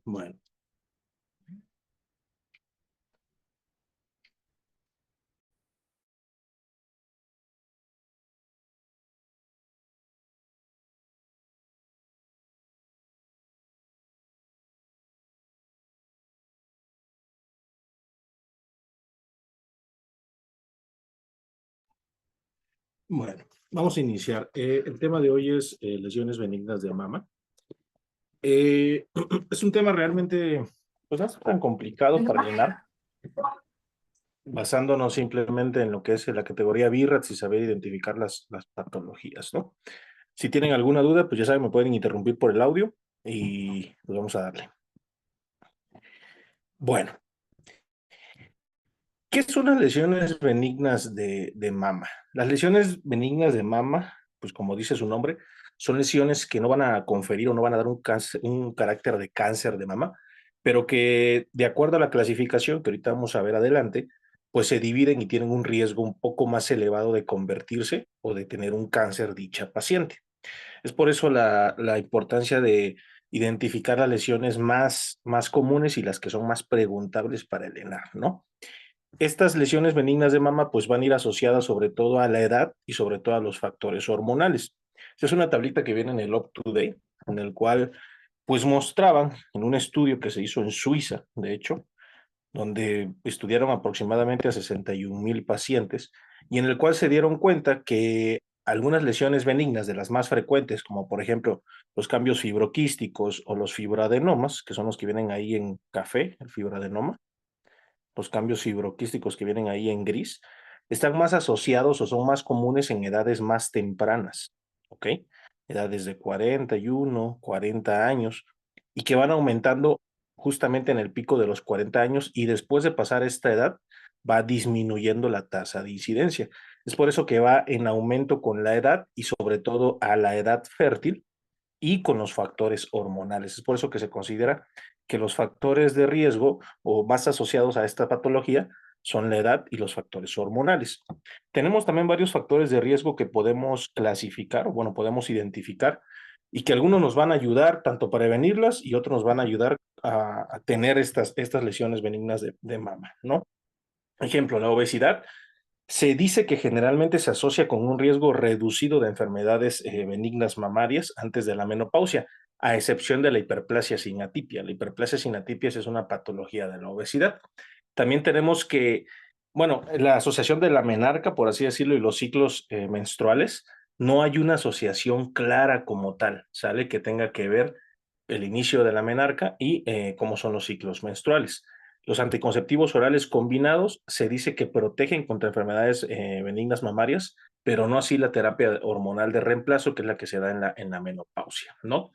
Bueno, bueno, vamos a iniciar. El tema de hoy es lesiones benignas de mama. Eh, es un tema realmente, pues no es tan complicado para llenar, basándonos simplemente en lo que es la categoría BIRATS y saber identificar las patologías, ¿no? Si tienen alguna duda, pues ya saben, me pueden interrumpir por el audio y pues vamos a darle. Bueno, ¿qué son las lesiones benignas de mama? Las lesiones benignas de mama, pues como dice su nombre, son lesiones que no van a conferir o no van a dar un carácter de cáncer de mama, pero que de acuerdo a la clasificación que ahorita vamos a ver adelante, pues se dividen y tienen un riesgo un poco más elevado de convertirse o de tener un cáncer dicha paciente. Es por eso la importancia de identificar las lesiones más comunes y las que son más preguntables para el ENAR, ¿no? Estas lesiones benignas de mama pues van a ir asociadas sobre todo a la edad y sobre todo a los factores hormonales. Esta es una tablita que viene en el Up to Date, en el cual pues mostraban en un estudio que se hizo en Suiza, de hecho, donde estudiaron aproximadamente a 61,000 pacientes y en el cual se dieron cuenta que algunas lesiones benignas de las más frecuentes, como por ejemplo los cambios fibroquísticos o los fibroadenomas, que son los que vienen ahí en café, el fibroadenoma, los cambios fibroquísticos que vienen ahí en gris, están más asociados o son más comunes en edades más tempranas, ¿ok? Edades de 41, 40 años, y que van aumentando justamente en el pico de los 40 años y después de pasar esta edad va disminuyendo la tasa de incidencia. Es por eso que va en aumento con la edad y sobre todo a la edad fértil y con los factores hormonales. Es por eso que se considera que los factores de riesgo o más asociados a esta patología son la edad y los factores hormonales. Tenemos también varios factores de riesgo que podemos clasificar, o bueno, podemos identificar, y que algunos nos van a ayudar tanto para prevenirlas y otros nos van a ayudar a tener estas lesiones benignas de mama, ¿no? Ejemplo, la obesidad se dice que generalmente se asocia con un riesgo reducido de enfermedades benignas mamarias antes de la menopausia, a excepción de la hiperplasia sin atipia. La hiperplasia sin atipia es una patología de la obesidad. También tenemos que, bueno, la asociación de la menarca, por así decirlo, y los ciclos menstruales, no hay una asociación clara como tal, ¿sale? Que tenga que ver el inicio de la menarca y cómo son los ciclos menstruales. Los anticonceptivos orales combinados se dice que protegen contra enfermedades benignas mamarias, pero no así la terapia hormonal de reemplazo, que es la que se da en la menopausia, ¿no?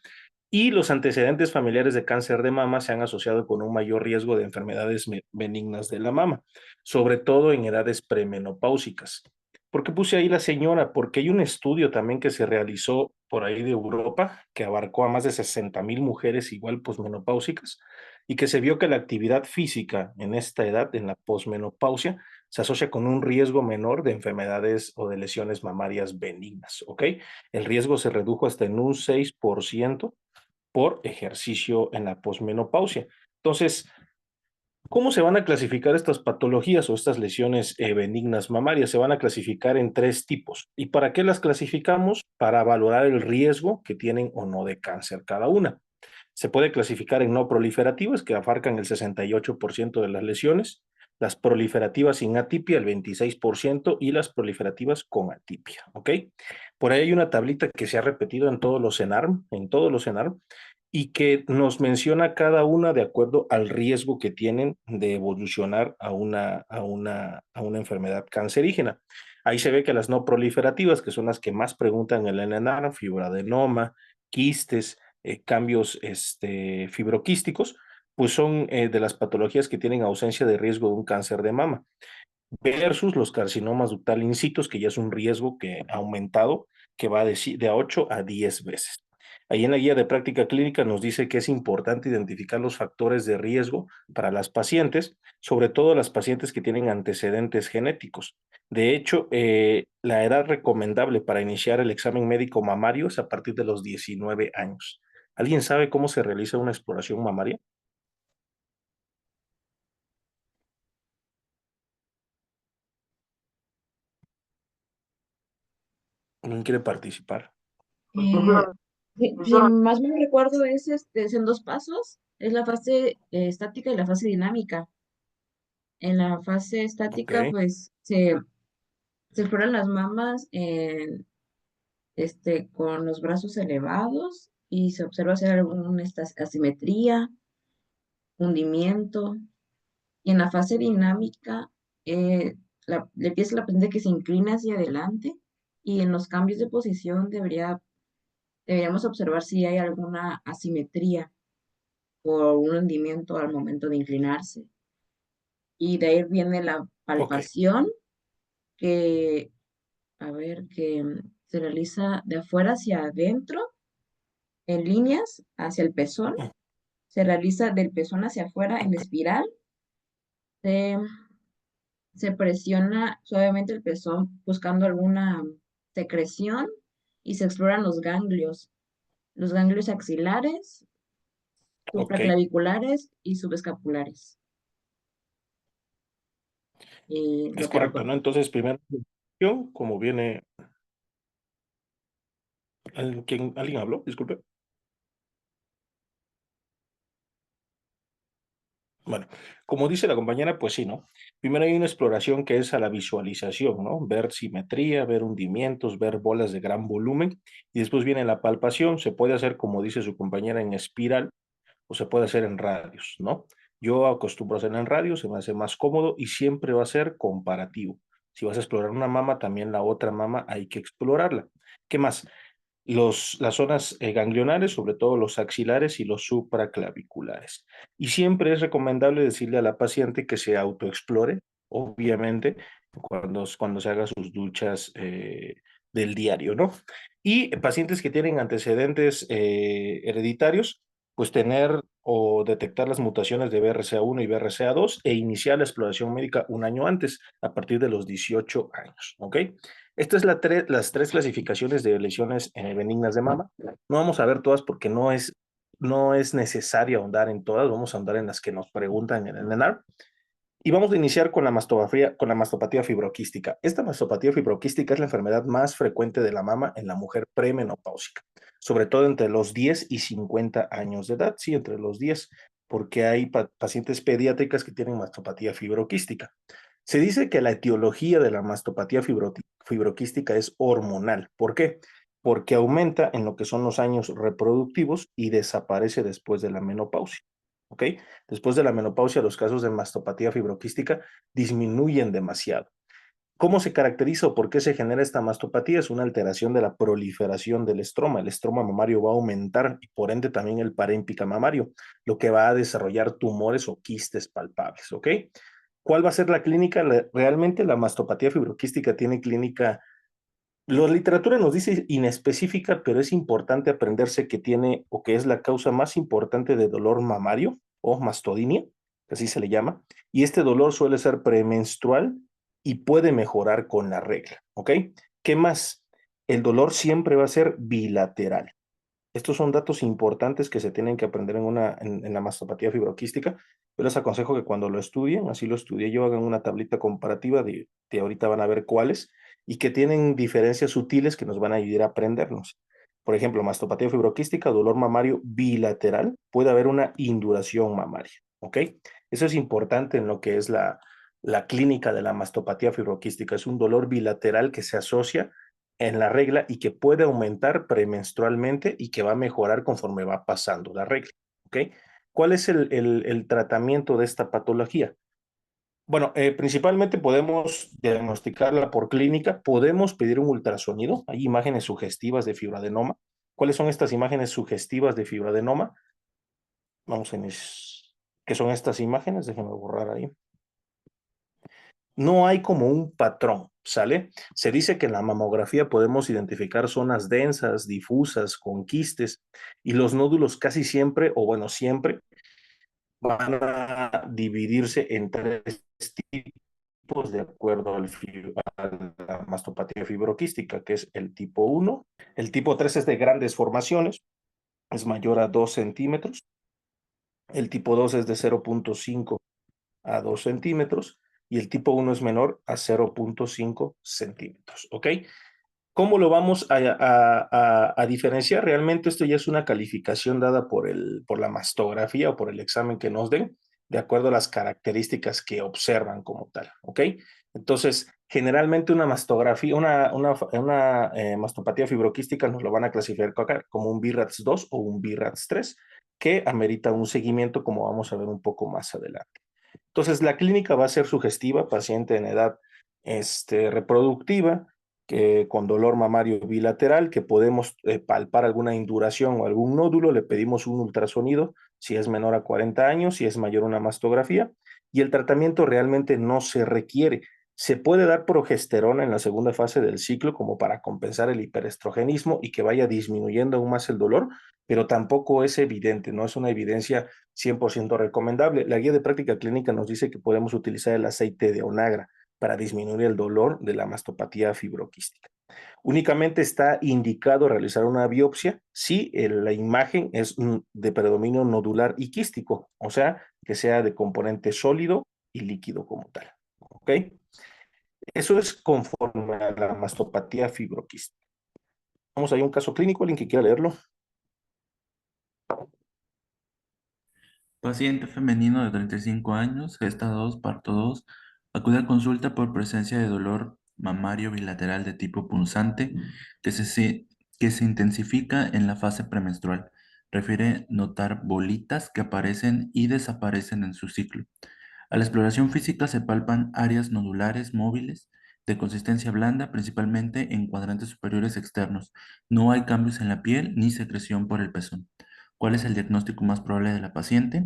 Y los antecedentes familiares de cáncer de mama se han asociado con un mayor riesgo de enfermedades benignas de la mama, sobre todo en edades premenopáusicas. ¿Por qué puse ahí la señora? Porque hay un estudio también que se realizó por ahí de Europa que abarcó a más de 60,000 mujeres igual posmenopáusicas y que se vio que la actividad física en esta edad, en la posmenopausia, se asocia con un riesgo menor de enfermedades o de lesiones mamarias benignas, ¿ok? El riesgo se redujo hasta en un 6% por ejercicio en la posmenopausia. Entonces, ¿cómo se van a clasificar estas patologías o estas lesiones benignas mamarias? Se van a clasificar en tres tipos. ¿Y para qué las clasificamos? Para valorar el riesgo que tienen o no de cáncer cada una. Se puede clasificar en no proliferativas, que abarcan el 68% de las lesiones, las proliferativas sin atipia, el 26%, y las proliferativas con atipia, ¿ok? Por ahí hay una tablita que se ha repetido en todos los ENARM, y que nos menciona cada una de acuerdo al riesgo que tienen de evolucionar a una enfermedad cancerígena. Ahí se ve que las no proliferativas, que son las que más preguntan en el ENARM, fibroadenoma, quistes, cambios fibroquísticos, pues son de las patologías que tienen ausencia de riesgo de un cáncer de mama, versus los carcinomas ductal in situ, que ya es un riesgo que ha aumentado, que va de a 8 a 10 veces. Ahí en la guía de práctica clínica nos dice que es importante identificar los factores de riesgo para las pacientes, sobre todo las pacientes que tienen antecedentes genéticos. De hecho, la edad recomendable para iniciar el examen médico mamario es a partir de los 19 años. ¿Alguien sabe cómo se realiza una exploración mamaria? ¿Alguien quiere participar? Eh, si más me recuerdo es en dos pasos, es la fase estática y la fase dinámica. En la fase estática, Ok, pues se exploran las mamas con los brazos elevados y se observa si hay alguna asimetría, hundimiento. Y en la fase dinámica, le empieza la paciente que se inclina hacia adelante y en los cambios de posición deberíamos observar si hay alguna asimetría o un hundimiento al momento de inclinarse. Y de ahí viene la ok, palpación que, a ver, que se realiza de afuera hacia adentro en líneas hacia el pezón. Se realiza del pezón hacia afuera en ok, espiral. Se, se presiona suavemente el pezón buscando alguna secreción y se exploran los ganglios axilares, ok. supraclaviculares y subescapulares. Y Es lo que correcto, ¿no? Entonces, primero, como viene, ¿alguien habló? Disculpe. Bueno, como dice la compañera, pues sí, ¿no? Primero hay una exploración que es a la visualización, ¿no? Ver simetría, ver hundimientos, ver bolas de gran volumen, y después viene la palpación. Se puede hacer, como dice su compañera, en espiral o se puede hacer en radios, ¿no? Yo acostumbro a hacer en radios, se me hace más cómodo y siempre va a ser comparativo. Si vas a explorar una mama, también la otra mama hay que explorarla. ¿Qué más? Las zonas ganglionares, sobre todo los axilares y los supraclaviculares. Y siempre es recomendable decirle a la paciente que se autoexplore, obviamente, cuando se haga sus duchas del diario, ¿no? Y pacientes que tienen antecedentes hereditarios, pues tener o detectar las mutaciones de BRCA1 y BRCA2 e iniciar la exploración médica un año antes, a partir de los 18 años, ¿ok? Estas es las tres clasificaciones de lesiones benignas de mama. No vamos a ver todas porque no es necesario ahondar en todas, vamos a ahondar en las que nos preguntan en el ENAR. Y vamos a iniciar con la mastopatía fibroquística. Esta mastopatía fibroquística es la enfermedad más frecuente de la mama en la mujer premenopáusica, sobre todo entre los 10 y 50 años de edad, sí, entre los 10, porque hay pacientes pediátricas que tienen mastopatía fibroquística. Se dice que la etiología de la mastopatía fibroquística es hormonal. ¿Por qué? Porque aumenta en lo que son los años reproductivos y desaparece después de la menopausia. ¿Ok? Después de la menopausia, los casos de mastopatía fibroquística disminuyen demasiado. ¿Cómo se caracteriza o por qué se genera esta mastopatía? Es una alteración de la proliferación del estroma. El estroma mamario va a aumentar y por ende también el parénquima mamario, lo que va a desarrollar tumores o quistes palpables, ¿ok? ¿Cuál va a ser la clínica? Realmente la mastopatía fibroquística tiene clínica, la literatura nos dice inespecífica, pero es importante aprenderse que tiene o que es la causa más importante de dolor mamario o mastodinia, que así se le llama, y este dolor suele ser premenstrual y puede mejorar con la regla, ¿ok? ¿Qué más? El dolor siempre va a ser bilateral. Estos son datos importantes que se tienen que aprender en la mastopatía fibroquística. Yo les aconsejo que cuando lo estudien, así lo estudié yo, hagan una tablita comparativa de ahorita van a ver cuáles y que tienen diferencias sutiles que nos van a ayudar a aprendernos. Por ejemplo, mastopatía fibroquística, dolor mamario bilateral, puede haber una induración mamaria, ¿ok? Eso es importante en lo que es la clínica de la mastopatía fibroquística. Es un dolor bilateral que se asocia en la regla y que puede aumentar premenstrualmente y que va a mejorar conforme va pasando la regla. ¿Ok? ¿Cuál es el tratamiento de esta patología? Bueno, principalmente podemos diagnosticarla por clínica, podemos pedir un ultrasonido, hay imágenes sugestivas de fibroadenoma. ¿Cuáles son estas imágenes sugestivas de fibroadenoma? Vamos en ¿qué son estas imágenes? Déjenme borrar ahí. No hay como un patrón, ¿sale? Se dice que en la mamografía podemos identificar zonas densas, difusas, con quistes, y los nódulos casi siempre, o bueno, siempre, van a dividirse en tres tipos de acuerdo a la mastopatía fibroquística, que es el tipo 1. El tipo 3 es de grandes formaciones, es mayor a 2 centímetros. El tipo 2 es de 0.5 a 2 centímetros y el tipo 1 es menor a 0.5 centímetros, ¿ok? ¿Cómo lo vamos a diferenciar? Realmente esto ya es una calificación dada por la mastografía o por el examen que nos den, de acuerdo a las características que observan como tal, ¿ok? Entonces, generalmente una mastografía, una mastopatía fibroquística nos lo van a clasificar como un BIRATS 2 o un BIRATS 3, que amerita un seguimiento, como vamos a ver un poco más adelante. Entonces, la clínica va a ser sugestiva, paciente en edad reproductiva, que con dolor mamario bilateral, que podemos palpar alguna induración o algún nódulo, le pedimos un ultrasonido, si es menor a 40 años, si es mayor una mastografía, y el tratamiento realmente no se requiere. Se puede dar progesterona en la segunda fase del ciclo como para compensar el hiperestrogenismo y que vaya disminuyendo aún más el dolor, pero tampoco es evidente, no es una evidencia 100% recomendable. La guía de práctica clínica nos dice que podemos utilizar el aceite de onagra para disminuir el dolor de la mastopatía fibroquística. Únicamente está indicado realizar una biopsia si la imagen es de predominio nodular y quístico, o sea, que sea de componente sólido y líquido como tal. ¿Ok? Eso es conforme a la mastopatía fibroquística. Vamos a un caso clínico, alguien que quiera leerlo. Paciente femenino de 35 años, gesta 2, parto 2, acude a consulta por presencia de dolor mamario bilateral de tipo punzante que se intensifica en la fase premenstrual. Refiere notar bolitas que aparecen y desaparecen en su ciclo. A la exploración física se palpan áreas nodulares móviles de consistencia blanda, principalmente en cuadrantes superiores externos. No hay cambios en la piel ni secreción por el pezón. ¿Cuál es el diagnóstico más probable de la paciente?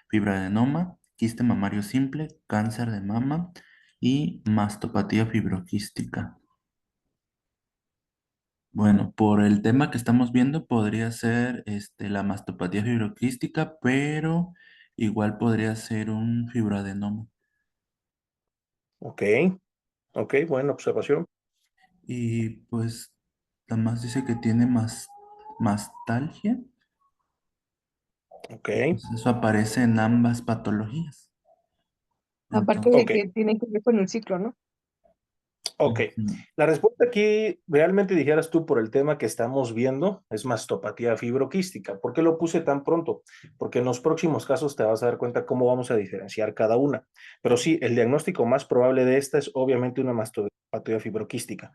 Fibroadenoma, quiste mamario simple, cáncer de mama y mastopatía fibroquística. Bueno, por el tema que estamos viendo, podría ser la mastopatía fibroquística, pero igual podría ser un fibroadenoma. Ok, ok, buena observación. Y pues, nada más dice que tiene mastalgia. Ok, Y pues eso aparece en ambas patologías. Aparte de Entonces, ok. que tiene que ver con el ciclo, ¿no? Ok, ujú. la respuesta aquí realmente dijeras tú por el tema que estamos viendo es mastopatía fibroquística. ¿Por qué lo puse tan pronto? Porque en los próximos casos te vas a dar cuenta cómo vamos a diferenciar cada una. Pero sí, el diagnóstico más probable de esta es obviamente una mastopatía fibroquística.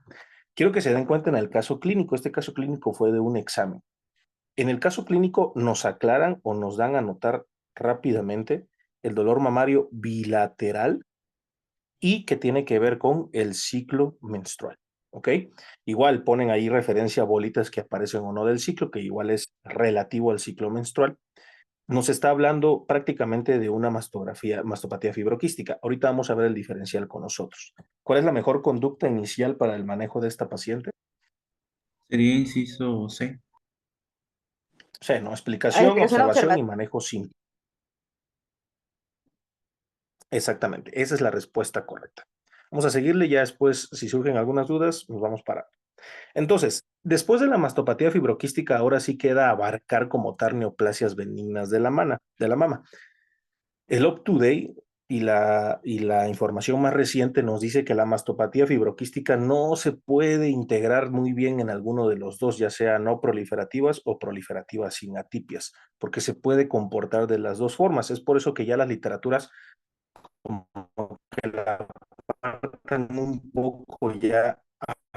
Quiero que se den cuenta en el caso clínico. Este caso clínico fue de un examen. En el caso clínico nos aclaran o nos dan a notar rápidamente el dolor mamario bilateral y que tiene que ver con el ciclo menstrual. ¿Ok? Igual ponen ahí referencia a bolitas que aparecen o no del ciclo, que igual es relativo al ciclo menstrual. Nos está hablando prácticamente de una mastopatía fibroquística. Ahorita vamos a ver el diferencial con nosotros. ¿Cuál es la mejor conducta inicial para el manejo de esta paciente? Sería inciso C. O sea, no, A explicación, expresar observación y observación. manejo simple. Exactamente, esa es la respuesta correcta. Vamos a seguirle ya después, si surgen algunas dudas, nos vamos para. Entonces, después de la mastopatía fibroquística, ahora sí queda abarcar como tal neoplasias benignas de la mama. El UpToDate y la información más reciente nos dice que la mastopatía fibroquística no se puede integrar muy bien en alguno de los dos, ya sea no proliferativas o proliferativas sin atipias, porque se puede comportar de las dos formas. Es por eso que ya las literaturas como que la apartan un poco ya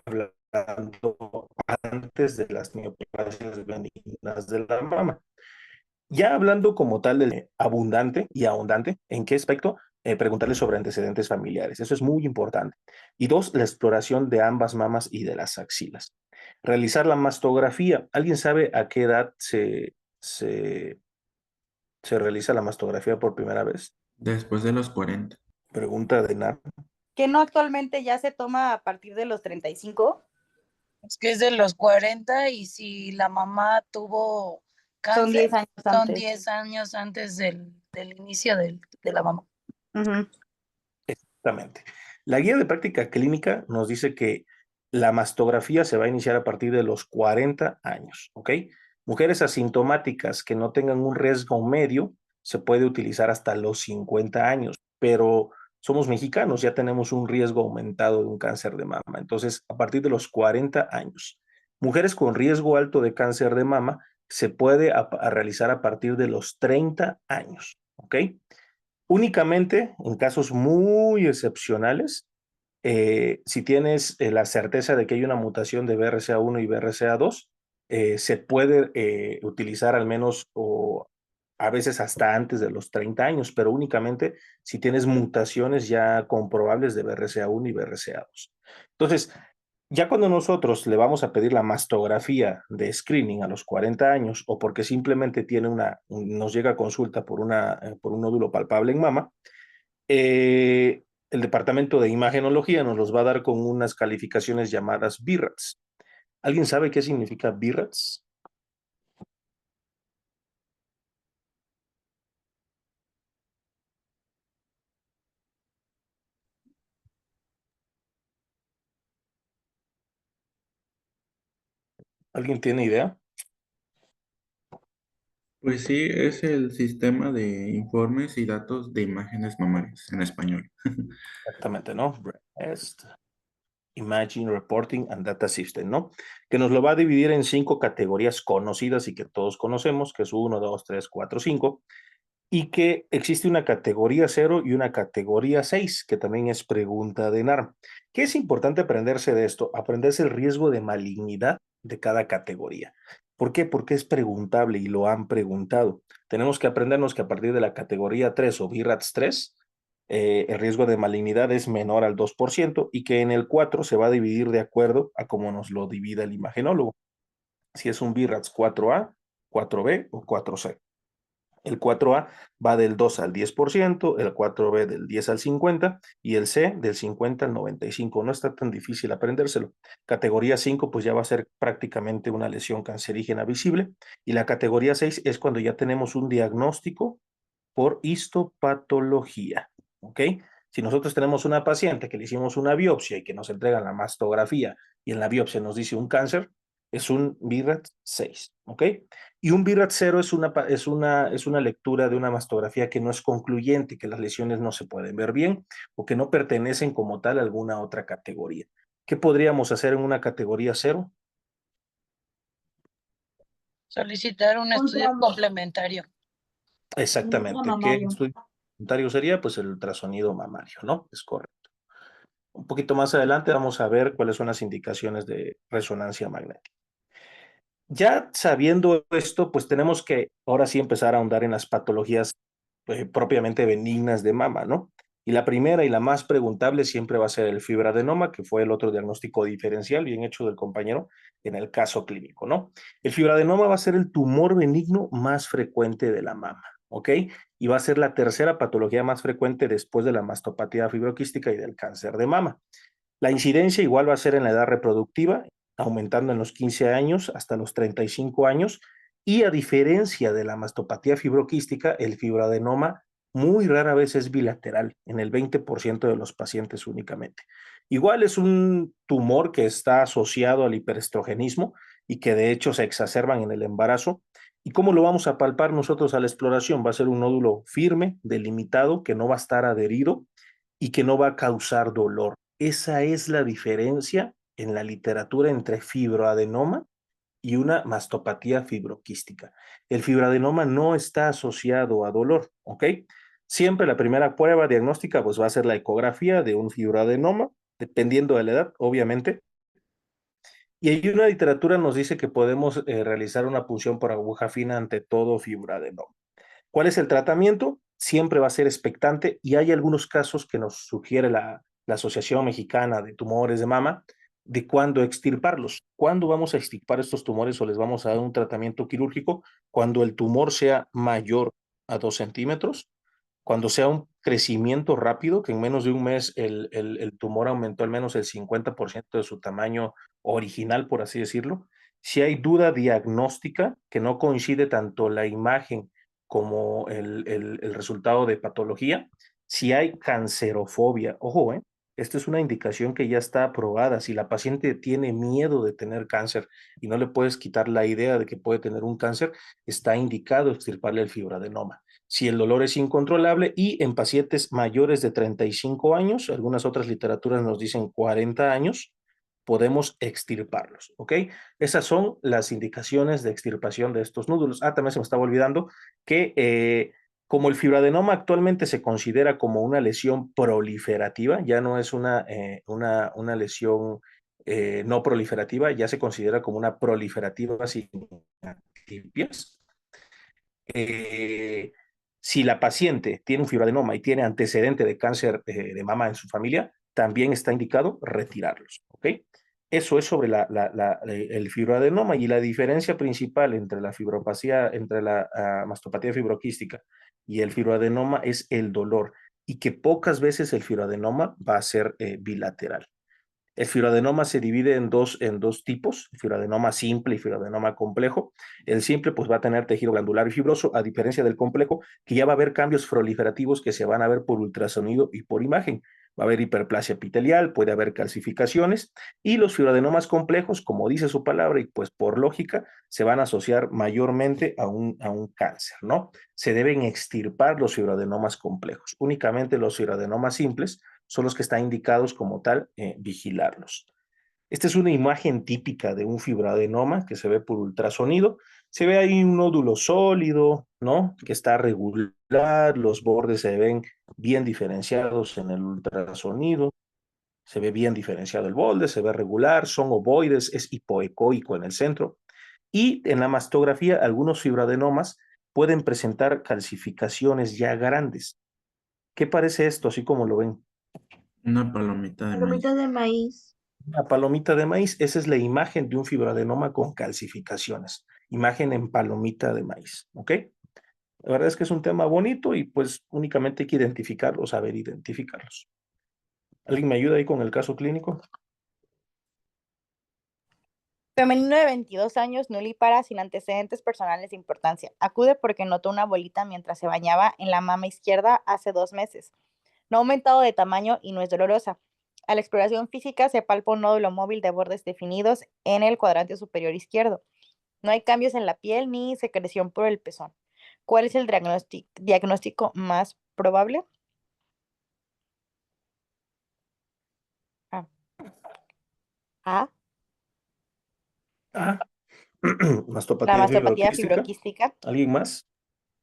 hablando antes de las neoplasias benignas de la mama. Ya hablando como tal de abundante y ahondante, ¿en qué aspecto? Preguntarle sobre antecedentes familiares. Eso es muy importante. Y dos, la exploración de ambas mamas y de las axilas. Realizar la mastografía. ¿Alguien sabe a qué edad se realiza la mastografía por primera vez? Después de los 40. Pregunta de Nar. ¿Que no actualmente ya se toma a partir de los 35? Es que es de los 40 y si la mamá tuvo Son cáncer, 10 años son antes. 10 años antes del inicio de la mamá. Ujú. Exactamente. La guía de práctica clínica nos dice que la mastografía se va a iniciar a partir de los 40 años, ¿ok? Mujeres asintomáticas que no tengan un riesgo medio, se puede utilizar hasta los 50 años, pero somos mexicanos, ya tenemos un riesgo aumentado de un cáncer de mama. Entonces, a partir de los 40 años, mujeres con riesgo alto de cáncer de mama se puede realizar a partir de los 30 años, ¿ok? Únicamente en casos muy excepcionales, si tienes la certeza de que hay una mutación de BRCA1 y BRCA2, se puede utilizar al menos o a veces hasta antes de los 30 años, pero únicamente si tienes mutaciones ya comprobables de BRCA1 y BRCA2. Entonces, ya cuando nosotros le vamos a pedir la mastografía de screening a los 40 años o porque simplemente tiene nos llega a consulta por un nódulo palpable en mama, el departamento de imagenología nos los va a dar con unas calificaciones llamadas BIRATS. ¿Alguien sabe qué significa BIRATS? ¿Alguien tiene idea? Pues sí, es el sistema de informes y datos de imágenes mamarias en español. Exactamente, ¿no? Breast Imaging Reporting and Data System, ¿no? Que nos lo va a dividir en 5 categorías conocidas y que todos conocemos, que es 1, 2, 3, 4, 5, y que existe una categoría 0 y una categoría 6, que también es pregunta de NARM. ¿Qué es importante aprenderse de esto? Aprenderse el riesgo de malignidad de cada categoría. ¿Por qué? Porque es preguntable y lo han preguntado. Tenemos que aprendernos que a partir de la categoría 3 o BIRATS 3, el riesgo de malignidad es menor al 2% y que en el 4 se va a dividir de acuerdo a cómo nos lo divida el imagenólogo. Si es un BIRATS 4A, 4B o 4C. El 4A va del 2 al 10%, el 4B del 10 al 50% y el C del 50 al 95%. No está tan difícil aprendérselo. Categoría 5 pues ya va a ser prácticamente una lesión cancerígena visible y la categoría 6 es cuando ya tenemos un diagnóstico por histopatología, ¿ok? Si nosotros tenemos una paciente que le hicimos una biopsia y que nos entregan la mastografía y en la biopsia nos dice un cáncer, es un BIRAT 6, ¿ok? Y un BIRAT 0 es una lectura de una mastografía que no es concluyente, que las lesiones no se pueden ver bien o que no pertenecen como tal a alguna otra categoría. ¿Qué podríamos hacer en una categoría 0? Solicitar un estudio complementario. Exactamente. ¿Qué estudio complementario sería? Pues el ultrasonido mamario, ¿no? Es correcto. Un poquito más adelante vamos a ver cuáles son las indicaciones de resonancia magnética. Ya sabiendo esto, pues tenemos que ahora sí empezar a ahondar en las patologías propiamente benignas de mama, ¿no? Y la primera y la más preguntable siempre va a ser el fibradenoma, que fue el otro diagnóstico diferencial bien hecho del compañero en el caso clínico, ¿no? El fibradenoma va a ser el tumor benigno más frecuente de la mama, ¿ok? Y va a ser la tercera patología más frecuente después de la mastopatía fibroquística y del cáncer de mama. La incidencia igual va a ser en la edad reproductiva, aumentando en los 15 años hasta los 35 años, y a diferencia de la mastopatía fibroquística, el fibroadenoma muy rara vez es bilateral, en el 20% de los pacientes únicamente. Igual es un tumor que está asociado al hiperestrogenismo y que de hecho se exacerban en el embarazo. ¿Y cómo lo vamos a palpar nosotros a la exploración? Va a ser un nódulo firme, delimitado, que no va a estar adherido y que no va a causar dolor. Esa es la diferencia en la literatura entre fibroadenoma y una mastopatía fibroquística. El fibroadenoma no está asociado a dolor, ¿ok? Siempre la primera prueba diagnóstica pues va a ser la ecografía de un fibroadenoma, dependiendo de la edad, obviamente. Y hay una literatura nos dice que podemos realizar una punción por aguja fina ante todo fibroadenoma. ¿Cuál es el tratamiento? Siempre va a ser expectante y hay algunos casos que nos sugiere la Asociación Mexicana de Tumores de Mama de cuándo extirparlos. ¿Cuándo vamos a extirpar estos tumores o les vamos a dar un tratamiento quirúrgico? Cuando el tumor sea mayor a 2 centímetros, cuando sea un crecimiento rápido, que en menos de un mes el tumor aumentó al menos el 50% de su tamaño original, por así decirlo. Si hay duda diagnóstica, que no coincide tanto la imagen como el resultado de patología, si hay cancerofobia, ojo, Esta es una indicación que ya está aprobada. Si la paciente tiene miedo de tener cáncer y no le puedes quitar la idea de que puede tener un cáncer, está indicado extirparle el fibroadenoma. Si el dolor es incontrolable y en pacientes mayores de 35 años, algunas otras literaturas nos dicen 40 años, podemos extirparlos, ¿ok? Esas son las indicaciones de extirpación de estos nódulos. También se me estaba olvidando que como el fibroadenoma actualmente se considera como una lesión proliferativa, ya no es una lesión no proliferativa, ya se considera como una proliferativa sin atipias. Eh, si la paciente tiene un fibroadenoma y tiene antecedente de cáncer de mama en su familia, también está indicado retirarlos, ¿ok? Eso es sobre el fibroadenoma y la diferencia principal entre la fibropatía, entre la mastopatía fibroquística y el fibroadenoma es el dolor y que pocas veces el fibroadenoma va a ser bilateral. El fibroadenoma se divide en dos tipos, fibroadenoma simple y fibroadenoma complejo. El simple pues va a tener tejido glandular y fibroso, a diferencia del complejo, que ya va a haber cambios proliferativos que se van a ver por ultrasonido y por imagen. Va a haber hiperplasia epitelial, puede haber calcificaciones y los fibroadenomas complejos, como dice su palabra y pues por lógica, se van a asociar mayormente a un cáncer, ¿no? Se deben extirpar los fibroadenomas complejos. Únicamente los fibroadenomas simples son los que están indicados como tal vigilarlos. Esta es una imagen típica de un fibroadenoma que se ve por ultrasonido. Se ve ahí un nódulo sólido, ¿no? Que está regular, los bordes se ven bien diferenciados en el ultrasonido. Se ve bien diferenciado el borde, se ve regular, son ovoides, es hipoecoico en el centro. Y en la mastografía, algunos fibroadenomas pueden presentar calcificaciones ya grandes. ¿Qué parece esto, así como lo ven? Una palomita de maíz. Palomitas de maíz. La palomita de maíz, esa es la imagen de un fibroadenoma con calcificaciones. Imagen en palomita de maíz, ¿ok? La verdad es que es un tema bonito y pues únicamente hay que identificarlos, saber identificarlos. ¿Alguien me ayuda ahí con el caso clínico? Femenino de 22 años, nulípara, sin antecedentes personales de importancia. Acude porque notó una bolita mientras se bañaba en la mama izquierda hace 2 meses. No ha aumentado de tamaño y no es dolorosa. A la exploración física se palpa un nódulo móvil de bordes definidos en el cuadrante superior izquierdo. No hay cambios en la piel ni secreción por el pezón. ¿Cuál es el diagnóstico más probable? A. A. Ah, La mastopatía mastopatía fibroquística. fibroquística. ¿Alguien más?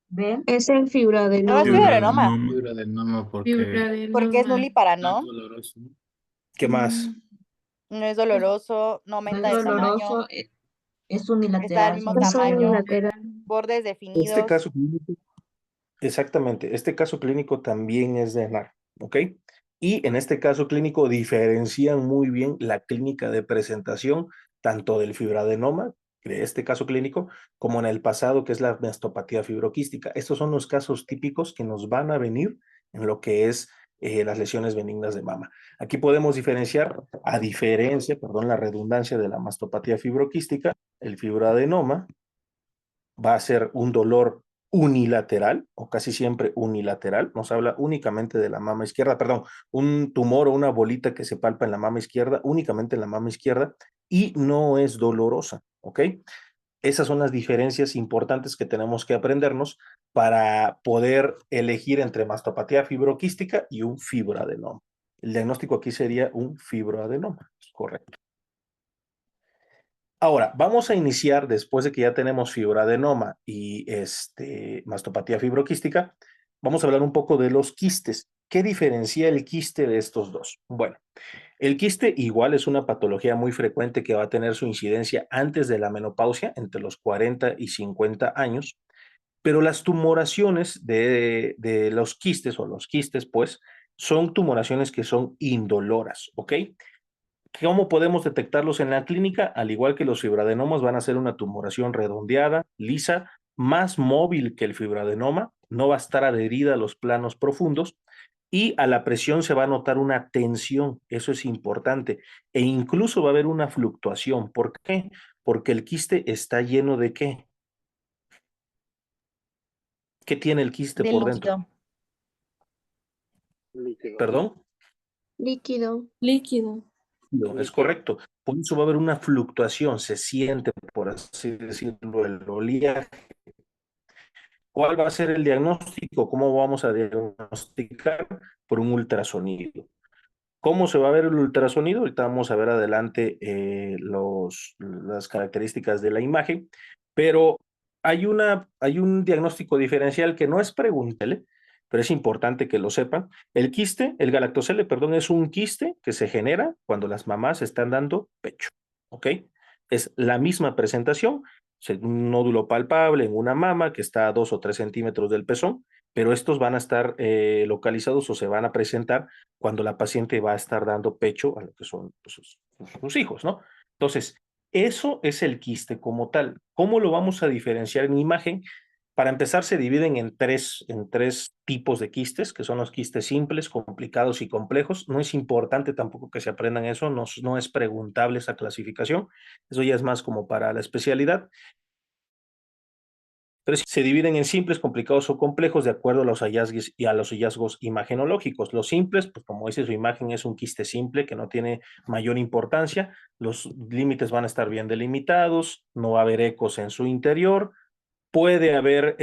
¿Ven? Es el No, es fibroadenoma. fibroadenoma, Fibroadenoma. porque es nulípara, No es ¿no? doloroso. ¿Qué más? No es doloroso, no No aumenta es de tamaño, doloroso, es está del unilateral, mismo solo Es tamaño, unilateral. bordes Este definidos. caso clínico, exactamente, este caso clínico también es de NAR, ¿ok? Y en este caso clínico diferencian muy bien la clínica de presentación tanto del fibroadenoma, de este caso clínico, como en el pasado, que es la mastopatía fibroquística. Estos son los casos típicos que nos van a venir en lo que es las lesiones benignas de mama. Aquí podemos diferenciar, a diferencia, perdón, la redundancia de la mastopatía fibroquística, el fibroadenoma va a ser un dolor unilateral o casi siempre unilateral, nos habla únicamente de la mama izquierda, perdón, un tumor o una bolita que se palpa en la mama izquierda, únicamente en la mama izquierda y no es dolorosa, ¿ok? Esas son las diferencias importantes que tenemos que aprendernos para poder elegir entre mastopatía fibroquística y un fibroadenoma. El diagnóstico aquí sería un fibroadenoma, correcto. Ahora, vamos a iniciar, después de que ya tenemos fibroadenoma y mastopatía fibroquística, vamos a hablar un poco de los quistes. ¿Qué diferencia el quiste de estos dos? Bueno, el quiste igual es una patología muy frecuente que va a tener su incidencia antes de la menopausia, entre los 40 y 50 años, pero las tumoraciones de los quistes o los quistes, pues, son tumoraciones que son indoloras, ¿ok? ¿Cómo podemos detectarlos en la clínica? Al igual que los fibroadenomas, van a ser una tumoración redondeada, lisa, más móvil que el fibroadenoma, no va a estar adherida a los planos profundos y a la presión se va a notar una tensión, eso es importante, e incluso va a haber una fluctuación. ¿Por qué? Porque el quiste está lleno de ¿qué? ¿Qué tiene el quiste De por dentro? líquido. ¿Perdón? Líquido. Líquido. Es correcto. Por eso va a haber una fluctuación, se siente, por así decirlo, el oleaje. ¿Cuál va a ser el diagnóstico? ¿Cómo vamos a diagnosticar? Por un ultrasonido. ¿Cómo se va a ver el ultrasonido? Ahorita vamos a ver adelante las características de la imagen, pero hay un diagnóstico diferencial que no es preguntable, pero es importante que lo sepan. El galactocele, perdón, es un quiste que se genera cuando las mamás están dando pecho, ¿ok? Es la misma presentación, un nódulo palpable en una mama que está a 2 o 3 centímetros del pezón, pero estos van a estar localizados o se van a presentar cuando la paciente va a estar dando pecho a lo que son pues, sus hijos, ¿no? Entonces, eso es el quiste como tal. ¿Cómo lo vamos a diferenciar en imagen? Para empezar, se dividen en tres tipos de quistes, que son los quistes simples, complicados y complejos. No es importante tampoco que se aprendan eso, no es preguntable esa clasificación. Eso ya es más como para la especialidad. Pero se dividen en simples, complicados o complejos de acuerdo a los hallazgos y a los hallazgos imagenológicos. Los simples, pues como dice su imagen, es un quiste simple que no tiene mayor importancia. Los límites van a estar bien delimitados, no va a haber ecos en su interior. Puede haber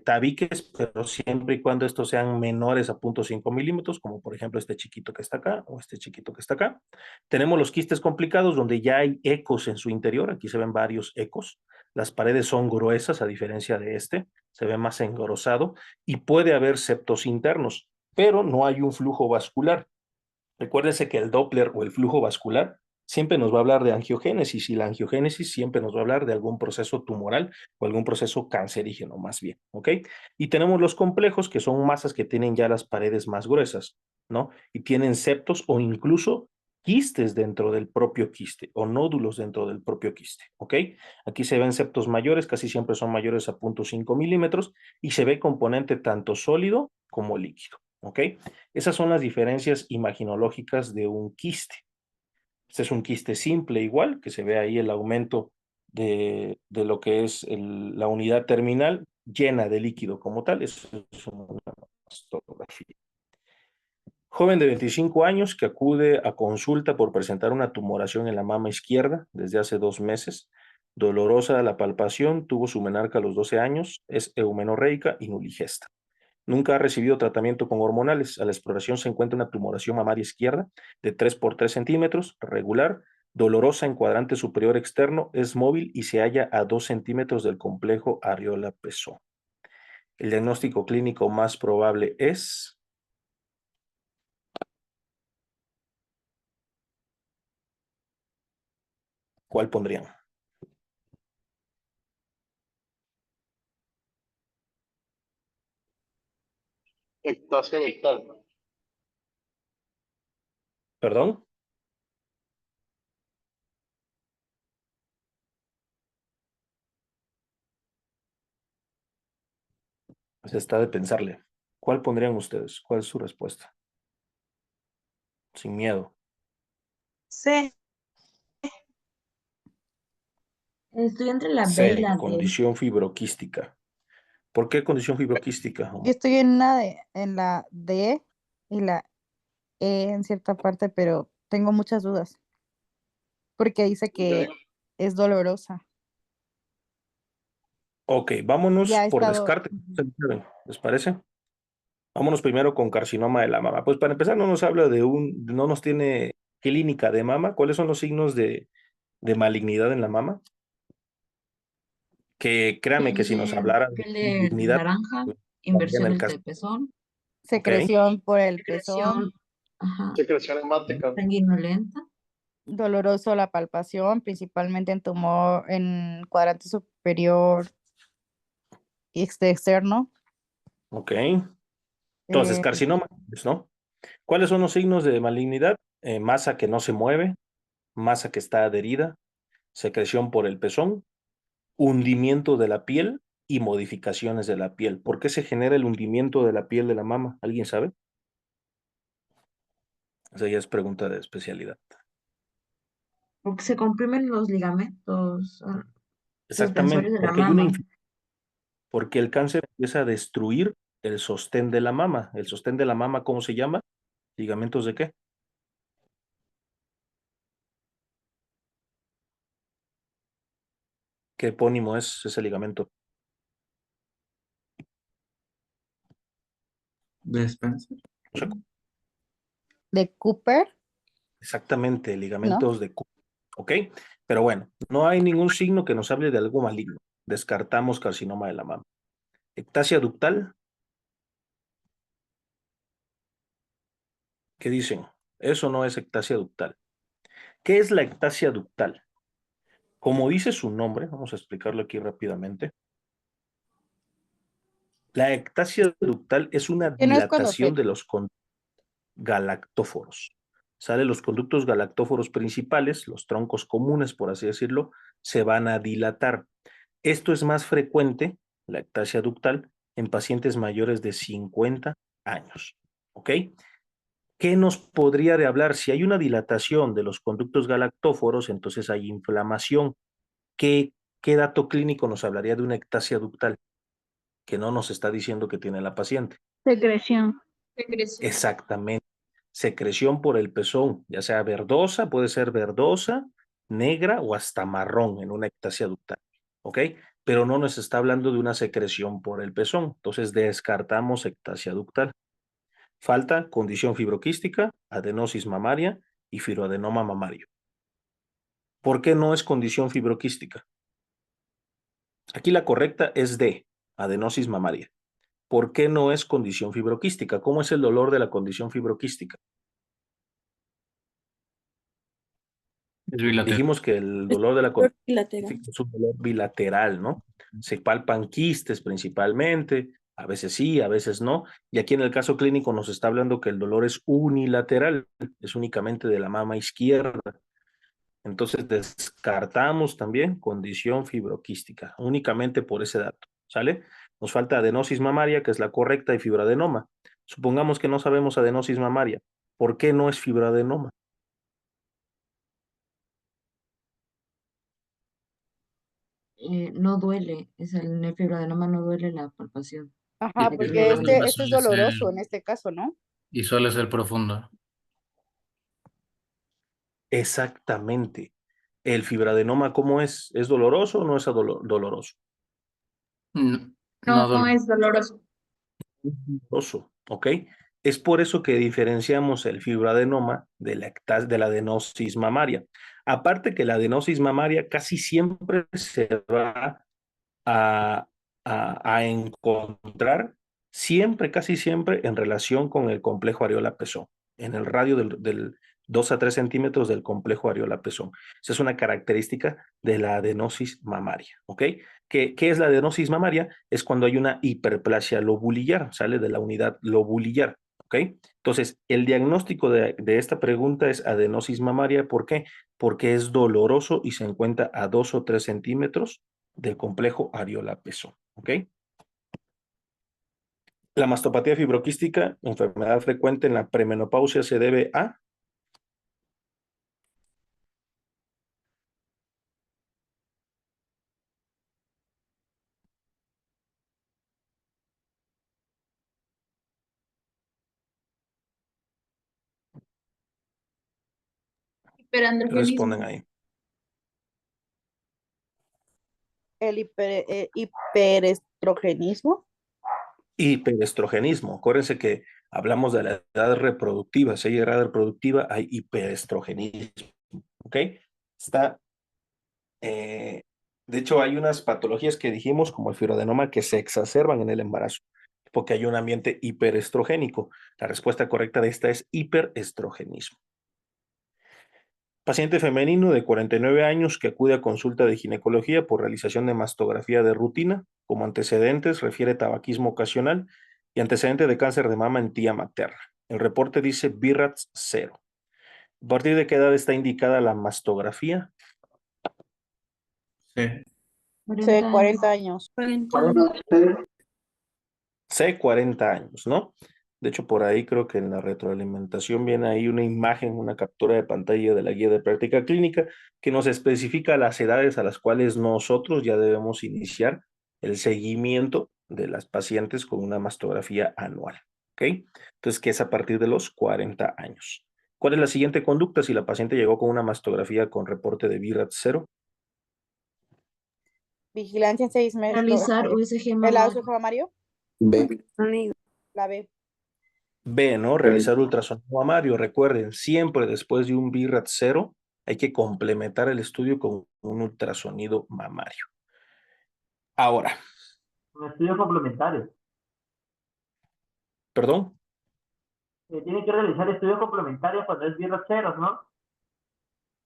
tabiques, pero siempre y cuando estos sean menores a 0.5 milímetros, como por ejemplo este chiquito que está acá o este chiquito que está acá. Tenemos los quistes complicados donde ya hay ecos en su interior. Aquí se ven varios ecos. Las paredes son gruesas a diferencia de se ve más engrosado y puede haber septos internos, pero no hay un flujo vascular. Recuérdense que el Doppler o el flujo vascular siempre nos va a hablar de angiogénesis y la angiogénesis siempre nos va a hablar de algún proceso tumoral o algún proceso cancerígeno más bien, ¿ok? Y tenemos los complejos que son masas que tienen ya las paredes más gruesas, ¿no? Y tienen septos o incluso quistes dentro del propio quiste o nódulos dentro del propio quiste, ¿ok? Aquí se ven septos mayores, casi siempre son mayores a 0.5 milímetros y se ve componente tanto sólido como líquido, ¿ok? Esas son las diferencias imaginológicas de un quiste. Este es un quiste simple igual, que se ve ahí el aumento de lo que es la unidad terminal llena de líquido como tal. Eso es una mastografía. Joven de 25 años que acude a consulta por presentar una tumoración en la mama izquierda desde hace 2 meses. Dolorosa la palpación, tuvo su menarca a los 12 años, es eumenorreica y nuligesta. Nunca ha recibido tratamiento con hormonales. A la exploración se encuentra una tumoración mamaria izquierda de 3 por 3 centímetros, regular, dolorosa en cuadrante superior externo, es móvil y se halla a 2 centímetros del complejo areola-pezón. El diagnóstico clínico más probable es... ¿Cuál pondrían? Ectasia rectal. ¿Perdón? Pues está de pensarle. ¿Cuál pondrían ustedes? ¿Cuál es su respuesta? Sin miedo. C. Estoy entre la B y C, la D. condición fibroquística. ¿Por qué condición fibroquística? Yo estoy en la D y la E en cierta parte, pero tengo muchas dudas. Porque dice que es dolorosa. Ok, vámonos Ya he por estado. descarte. ¿Les parece? Vámonos primero con carcinoma de la mama. Pues para empezar, no nos habla no nos tiene clínica de mama. ¿Cuáles son los signos de malignidad en la mama? Que créame que si nos hablara de Piel de malignidad, naranja, pues, estaría en inversión el del caso. pezón, Secreción por el pezón, secreción, ajá, Secreción hemática. sanguinolenta, doloroso la palpación, principalmente en tumor en cuadrante superior y externo. Ok. Entonces, eh, carcinoma, pues, ¿no? ¿Cuáles son los signos de malignidad? Masa que no se mueve, masa que está adherida, secreción por el pezón, hundimiento de la piel y modificaciones de la piel. ¿Por qué se genera el hundimiento de la piel de la mama? ¿Alguien sabe? Esa ya es pregunta de especialidad. porque se comprimen los ligamentos suspensorios Exactamente, de la porque mama. porque el cáncer empieza a destruir el sostén de la mama. ¿El sostén de la mama cómo se llama? ¿Ligamentos de qué? ¿Qué epónimo es ese ligamento? ¿De Spencer? Checo. ¿De Cooper? Exactamente, ¿No? ligamentos de Cooper. ¿Ok? Pero bueno, no hay ningún signo que nos hable de algo maligno. Descartamos carcinoma de la mama. Ectasia ductal. ¿Qué dicen? Eso no es ectasia ductal. ¿Qué es la ectasia ductal? Como dice su nombre, vamos a explicarlo aquí rápidamente. La ectasia ductal es una ¿Que no es cuando dilatación se... de los conductos galactóforos. ¿Sale? Los conductos galactóforos principales, los troncos comunes, por así decirlo, se van a dilatar. Esto es más frecuente, la ectasia ductal, en pacientes mayores de 50 años. ¿Ok? ¿Qué nos podría de hablar? Si hay una dilatación de los conductos galactóforos, entonces hay inflamación. ¿Qué dato clínico nos hablaría de una ectasia ductal? Que no nos está diciendo que tiene la paciente. Secreción. Exactamente. Secreción por el pezón, ya sea verdosa, puede ser verdosa, negra o hasta marrón en una ectasia ductal. ¿Ok? Pero no nos está hablando de una secreción por el pezón. Entonces descartamos ectasia ductal. Falta condición fibroquística, adenosis mamaria y fibroadenoma mamario. ¿Por qué no es condición fibroquística? Aquí la correcta es D, adenosis mamaria. ¿Por qué no es condición fibroquística? ¿Cómo es el dolor de la condición fibroquística? Es bilateral. Dijimos que el dolor de la Dolor condición bilateral. es un dolor bilateral, ¿no? Se palpan quistes principalmente, a veces sí, a veces no. Y aquí en el caso clínico nos está hablando que el dolor es unilateral, es únicamente de la mama izquierda. Entonces descartamos también condición fibroquística, únicamente por ese dato, ¿sale? Nos falta adenosis mamaria, que es la correcta, y fibroadenoma. Supongamos que no sabemos adenosis mamaria. ¿Por qué no es fibroadenoma? No duele, en el fibroadenoma no duele la palpación. Ajá, De porque que este es Suele doloroso ser, en este caso, ¿no? y suele ser profundo. Exactamente. ¿El fibroadenoma cómo es? ¿Es doloroso o no es doloroso? No, no no es doloroso. Doloroso, ¿ok? Es por eso que diferenciamos el fibroadenoma de la adenosis mamaria. Aparte que la adenosis mamaria casi siempre se va a, a encontrar, siempre, casi siempre, en relación con el complejo areola-pezón, en el radio del 2 a 3 centímetros del complejo areola-pezón. Esa es una característica de la adenosis mamaria, ¿ok? ¿Qué es la adenosis mamaria? Es cuando hay una hiperplasia lobulillar, sale de la unidad lobulillar, ¿ok? Entonces, el diagnóstico de esta pregunta es adenosis mamaria. ¿Por qué? Porque es doloroso y se encuentra a 2 o 3 centímetros del complejo areola-pezón, ¿ok? La mastopatía fibroquística, enfermedad frecuente en la premenopausia, se debe a responden ahí. El hiperestrogenismo. Hiperestrogenismo. Acuérdense que hablamos de la edad reproductiva. Si hay edad reproductiva, hay hiperestrogenismo, ¿ok? Está, de hecho, hay unas patologías que dijimos, como el fibroadenoma, que se exacerban en el embarazo, porque hay un ambiente hiperestrogénico. La respuesta correcta de esta es hiperestrogenismo. Paciente femenino de 49 años que acude a consulta de ginecología por realización de mastografía de rutina. Como antecedentes, refiere tabaquismo ocasional y antecedente de cáncer de mama en tía materna. El reporte dice BIRATS 0. ¿A partir de qué edad está indicada la mastografía? Sí. 40 años. 40 años. C, 40 años, ¿no? De hecho, por ahí creo que en la retroalimentación viene ahí una imagen, una captura de pantalla de la guía de práctica clínica que nos especifica las edades a las cuales nosotros ya debemos iniciar el seguimiento de las pacientes con una mastografía anual, ¿ok? Entonces, que es a partir de los 40 años. ¿Cuál es la siguiente conducta si la paciente llegó con una mastografía con reporte de BIRAT 0? Vigilancia en 6 meses. Realizar USG ¿El mamario. USG mamario? B. La B. B, ¿no? Realizar ultrasonido mamario. Recuerden, siempre después de un BIRAT 0 hay que complementar el estudio con un ultrasonido mamario. Ahora, Un estudio complementario. perdón, Tiene que realizar estudios complementarios cuando es BIRAT 0, ¿no?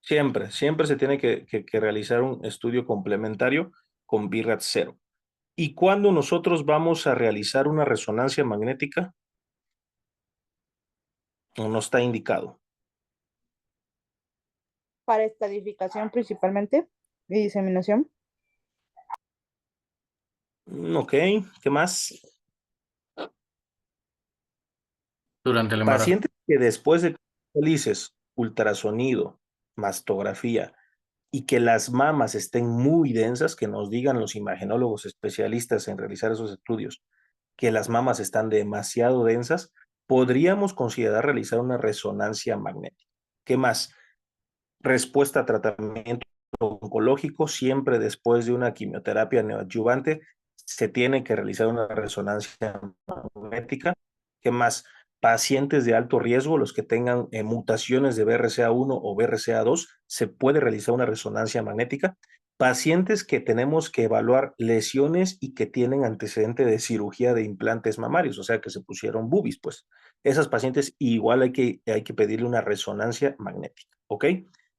siempre se tiene que realizar un estudio complementario con BIRAT 0. ¿Y cuándo nosotros vamos a realizar una resonancia magnética? No está indicado. Para estadificación principalmente y diseminación. Ok, ¿qué más? Durante el embarazo. Pacientes que después de que realices ultrasonido, mastografía y que las mamas estén muy densas, que nos digan los imagenólogos especialistas en realizar esos estudios, que las mamas están demasiado densas, podríamos considerar realizar una resonancia magnética. ¿Qué más? Respuesta a tratamiento oncológico, siempre después de una quimioterapia neoadyuvante, se tiene que realizar una resonancia magnética. ¿Qué más? Pacientes de alto riesgo, los que tengan mutaciones de BRCA1 o BRCA2, se puede realizar una resonancia magnética. Pacientes que tenemos que evaluar lesiones y que tienen antecedente de cirugía de implantes mamarios, o sea, que se pusieron boobies, pues. Esas pacientes igual hay que pedirle una resonancia magnética, ¿ok?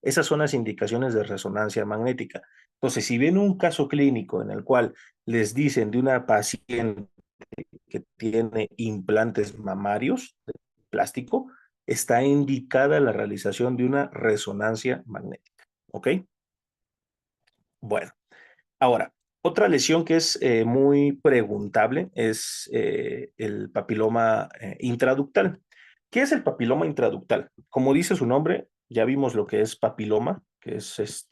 Esas son las indicaciones de resonancia magnética. Entonces, si viene un caso clínico en el cual les dicen de una paciente que tiene implantes mamarios de plástico, está indicada la realización de una resonancia magnética. ¿Ok? Bueno, ahora, otra lesión que es muy preguntable es el papiloma intraductal. ¿Qué es el papiloma intraductal? Como dice su nombre, ya vimos lo que es papiloma, que es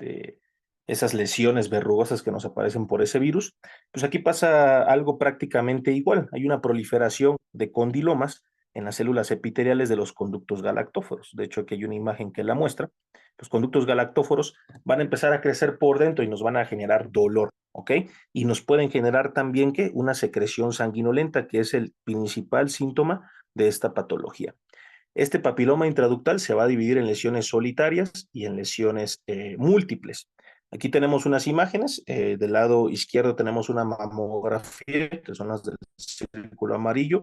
esas lesiones verrugosas que nos aparecen por ese virus. Pues aquí pasa algo prácticamente igual. Hay una proliferación de condilomas en las células epiteliales de los conductos galactóforos. De hecho, aquí hay una imagen que la muestra. Los conductos galactóforos van a empezar a crecer por dentro y nos van a generar dolor, ¿ok? Y nos pueden generar también, ¿qué? Una secreción sanguinolenta, que es el principal síntoma de esta patología. Este papiloma intraductal se va a dividir en lesiones solitarias y en lesiones múltiples. Aquí tenemos unas imágenes. Del lado izquierdo tenemos una mamografía, que son las del círculo amarillo,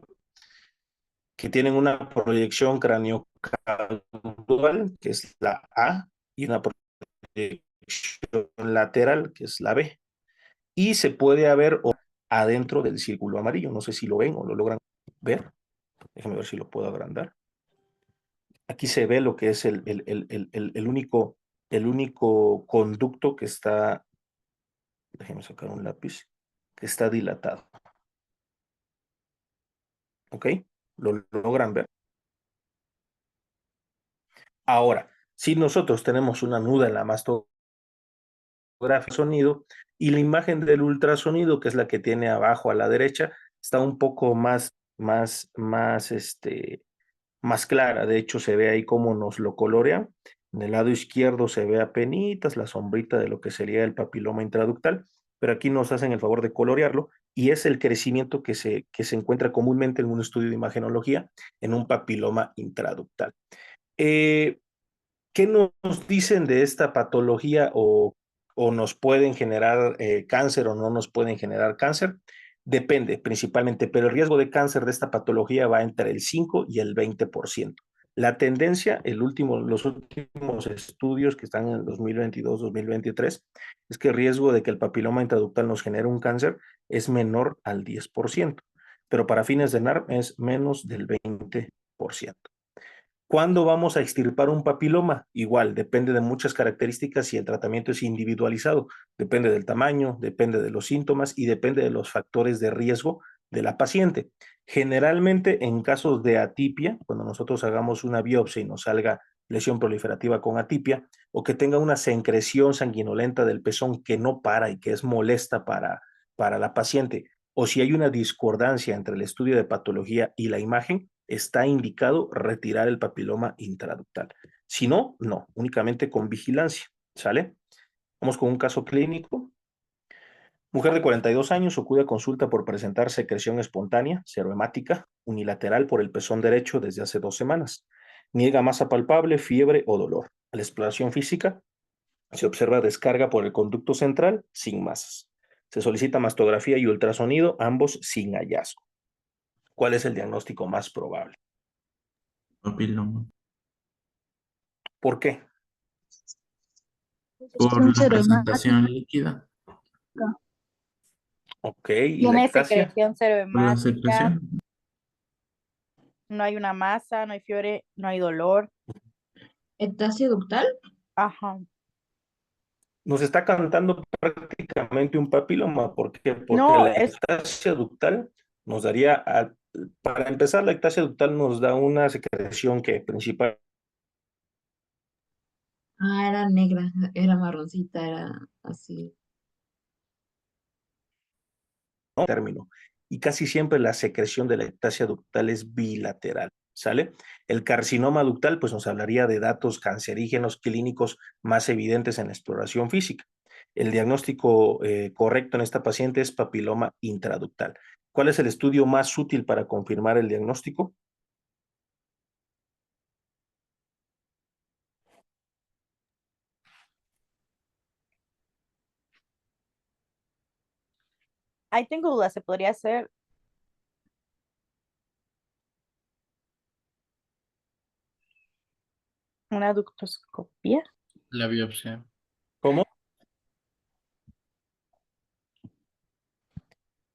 que tienen una proyección craniocaudal, que es la A, y una proyección lateral, que es la B. Y se puede ver adentro del círculo amarillo. No sé si lo ven o lo logran ver. Déjenme ver si lo puedo agrandar. Aquí se ve lo que es el único conducto que está, déjenme sacar un lápiz, que está dilatado. ¿Ok? ¿Lo logran ver? Ahora, si nosotros tenemos una nuda en la mastografía sonido y la imagen del ultrasonido, que es la que tiene abajo a la derecha, está un poco más clara. De hecho, se ve ahí cómo nos lo colorean. En el lado izquierdo se ve apenitas la sombrita de lo que sería el papiloma intraductal, pero aquí nos hacen el favor de colorearlo y es el crecimiento que se encuentra comúnmente en un estudio de imagenología en un papiloma intraductal. ¿Qué nos dicen de esta patología o nos pueden generar cáncer o no nos pueden generar cáncer? Depende principalmente, pero el riesgo de cáncer de esta patología va entre el 5 y el 20%. La tendencia, los últimos estudios que están en el 2022-2023, es que el riesgo de que el papiloma intraductal nos genere un cáncer es menor al 10%, pero para fines de NARP es menos del 20%. ¿Cuándo vamos a extirpar un papiloma? Igual, depende de muchas características y el tratamiento es individualizado. Depende del tamaño, depende de los síntomas y depende de los factores de riesgo de la paciente. Generalmente, en casos de atipia, cuando nosotros hagamos una biopsia y nos salga lesión proliferativa con atipia, o que tenga una secreción sanguinolenta del pezón que no para y que es molesta para la paciente, o si hay una discordancia entre el estudio de patología y la imagen, está indicado retirar el papiloma intraductal. Si no, no, únicamente con vigilancia, ¿sale? Vamos con un caso clínico. Mujer de 42 años acude a consulta por presentar secreción espontánea, serohemática, unilateral por el pezón derecho desde hace 2 semanas. Niega masa palpable, fiebre o dolor. A la exploración física se observa descarga por el conducto central sin masas. Se solicita mastografía y ultrasonido, ambos sin hallazgo. ¿Cuál es el diagnóstico más probable? Papiloma. ¿Por qué? Por la presentación líquida. Ok, ¿y la Tiene ectasia? secreción Por la serohemática, secreción. no hay una masa, no hay fiebre, no hay dolor. ¿Ectasia ductal? Ajá. Nos está cantando prácticamente un papiloma. ¿Por qué? Porque No, la es ectasia ductal nos daría, para empezar, la ectasia ductal nos da una secreción que principal Ah, era negra, era marroncita, era así. término. Y casi siempre la secreción de la ectasia ductal es bilateral, ¿sale? El carcinoma ductal, pues nos hablaría de datos cancerígenos clínicos más evidentes en la exploración física. El diagnóstico correcto en esta paciente es papiloma intraductal. ¿Cuál es el estudio más útil para confirmar el diagnóstico? ahí tengo dudas, se podría hacer una ductoscopía. La biopsia. ¿Cómo?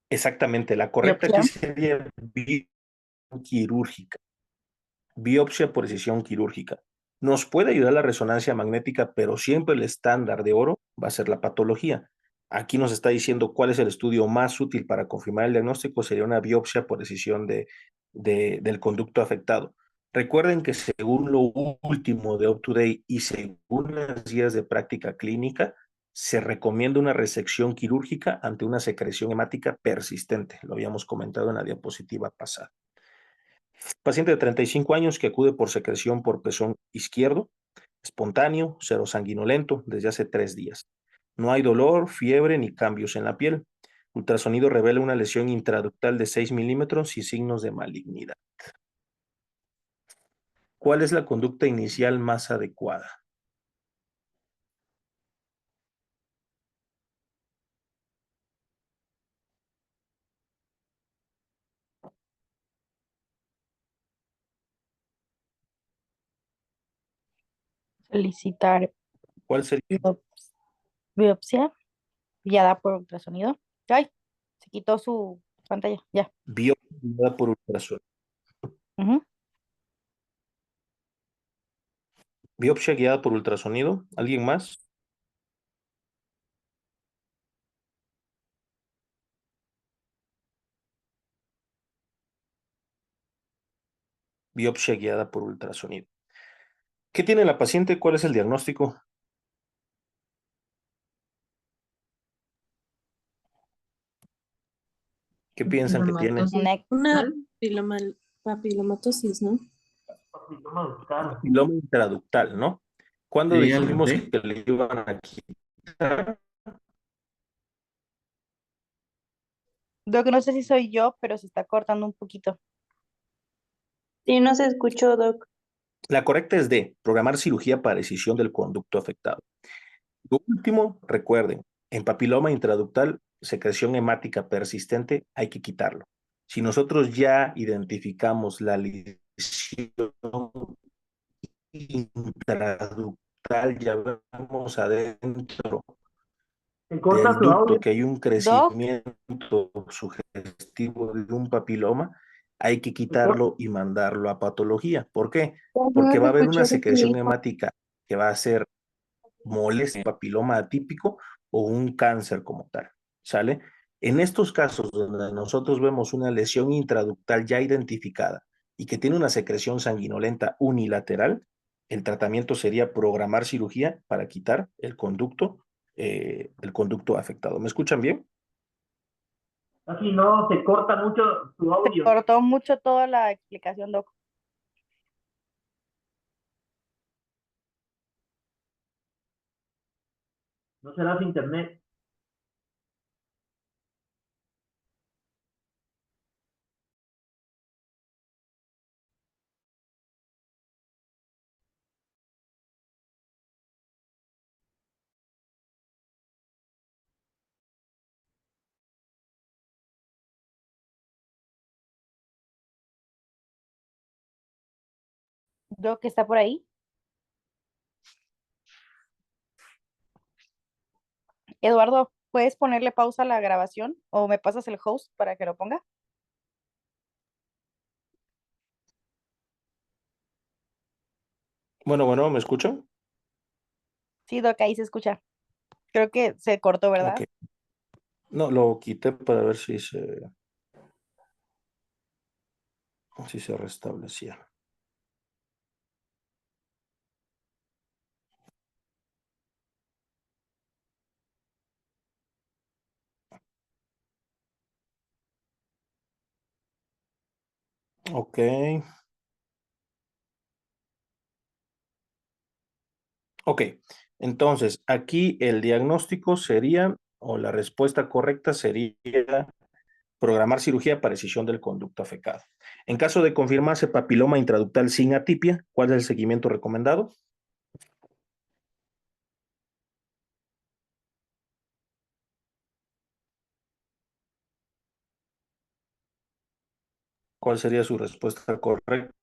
Exactamente, la correcta Biopsia. aquí sería quirúrgica. Biopsia por decisión quirúrgica. Nos puede ayudar la resonancia magnética, pero siempre el estándar de oro va a ser la patología. Aquí nos está diciendo cuál es el estudio más útil para confirmar el diagnóstico, sería una biopsia por decisión del conducto afectado. Recuerden que según lo último de UpToDate y según las guías de práctica clínica, se recomienda una resección quirúrgica ante una secreción hemática persistente. Lo habíamos comentado en la diapositiva pasada. Paciente de 35 años que acude por secreción por pezón izquierdo, espontáneo, cero sanguinolento, desde hace 3 días. No hay dolor, fiebre ni cambios en la piel. Ultrasonido revela una lesión intraductal de 6 milímetros y signos de malignidad. ¿Cuál es la conducta inicial más adecuada? Solicitar ¿Cuál sería? biopsia guiada por ultrasonido. Ay, se quitó su pantalla, ya. Biopsia por ultrasonido. Ujú. Biopsia guiada por ultrasonido. ¿Alguien más? Biopsia guiada por ultrasonido. ¿Qué tiene la paciente? ¿Cuál es el diagnóstico? ¿Qué piensan que tiene? Papilomatosis Una ductal. papilomatosis, ¿no? Papiloma ductal. Papiloma intraductal, ¿no? ¿Cuándo ¿Sería la dijimos D? que le iban a quitar? Doc, no sé si soy yo, pero se está cortando un poquito. Sí, no se escuchó, Doc. La correcta es D, programar cirugía para decisión del conducto afectado. Lo último, recuerden, en papiloma intraductal, secreción hemática persistente, hay que quitarlo. Si nosotros ya identificamos la lesión intraductal, ya vemos adentro Se corta del su audio. ducto que hay un Doc, crecimiento sugestivo de un papiloma, hay que Se corta. quitarlo y mandarlo a patología. ¿Por qué? No Porque va a se haber una escuchó lo que secreción dijo. hemática que va a ser molesta, papiloma atípico o un cáncer como tal, ¿sale? En estos casos donde nosotros vemos una lesión intraductal ya identificada y que tiene una secreción sanguinolenta unilateral, el tratamiento sería programar cirugía para quitar el conducto afectado. ¿Me escuchan bien? Casi no, se corta mucho su se audio. cortó mucho toda la explicación, Doc. No será su internet. Doc, ¿está por ahí? Eduardo, ¿puedes ponerle pausa a la grabación o me pasas el host para que lo ponga? Bueno, ¿me escuchan? Sí, Doc, ahí se escucha. Creo que se cortó, ¿verdad? Ok. No, lo quité para ver si se restablecía. Ok. Ok. Entonces, aquí el diagnóstico sería, o la respuesta correcta sería programar cirugía para escisión del conducto afectado. En caso de confirmarse papiloma intraductal sin atipia, ¿cuál es el seguimiento recomendado? ¿Cuál sería su respuesta correcta?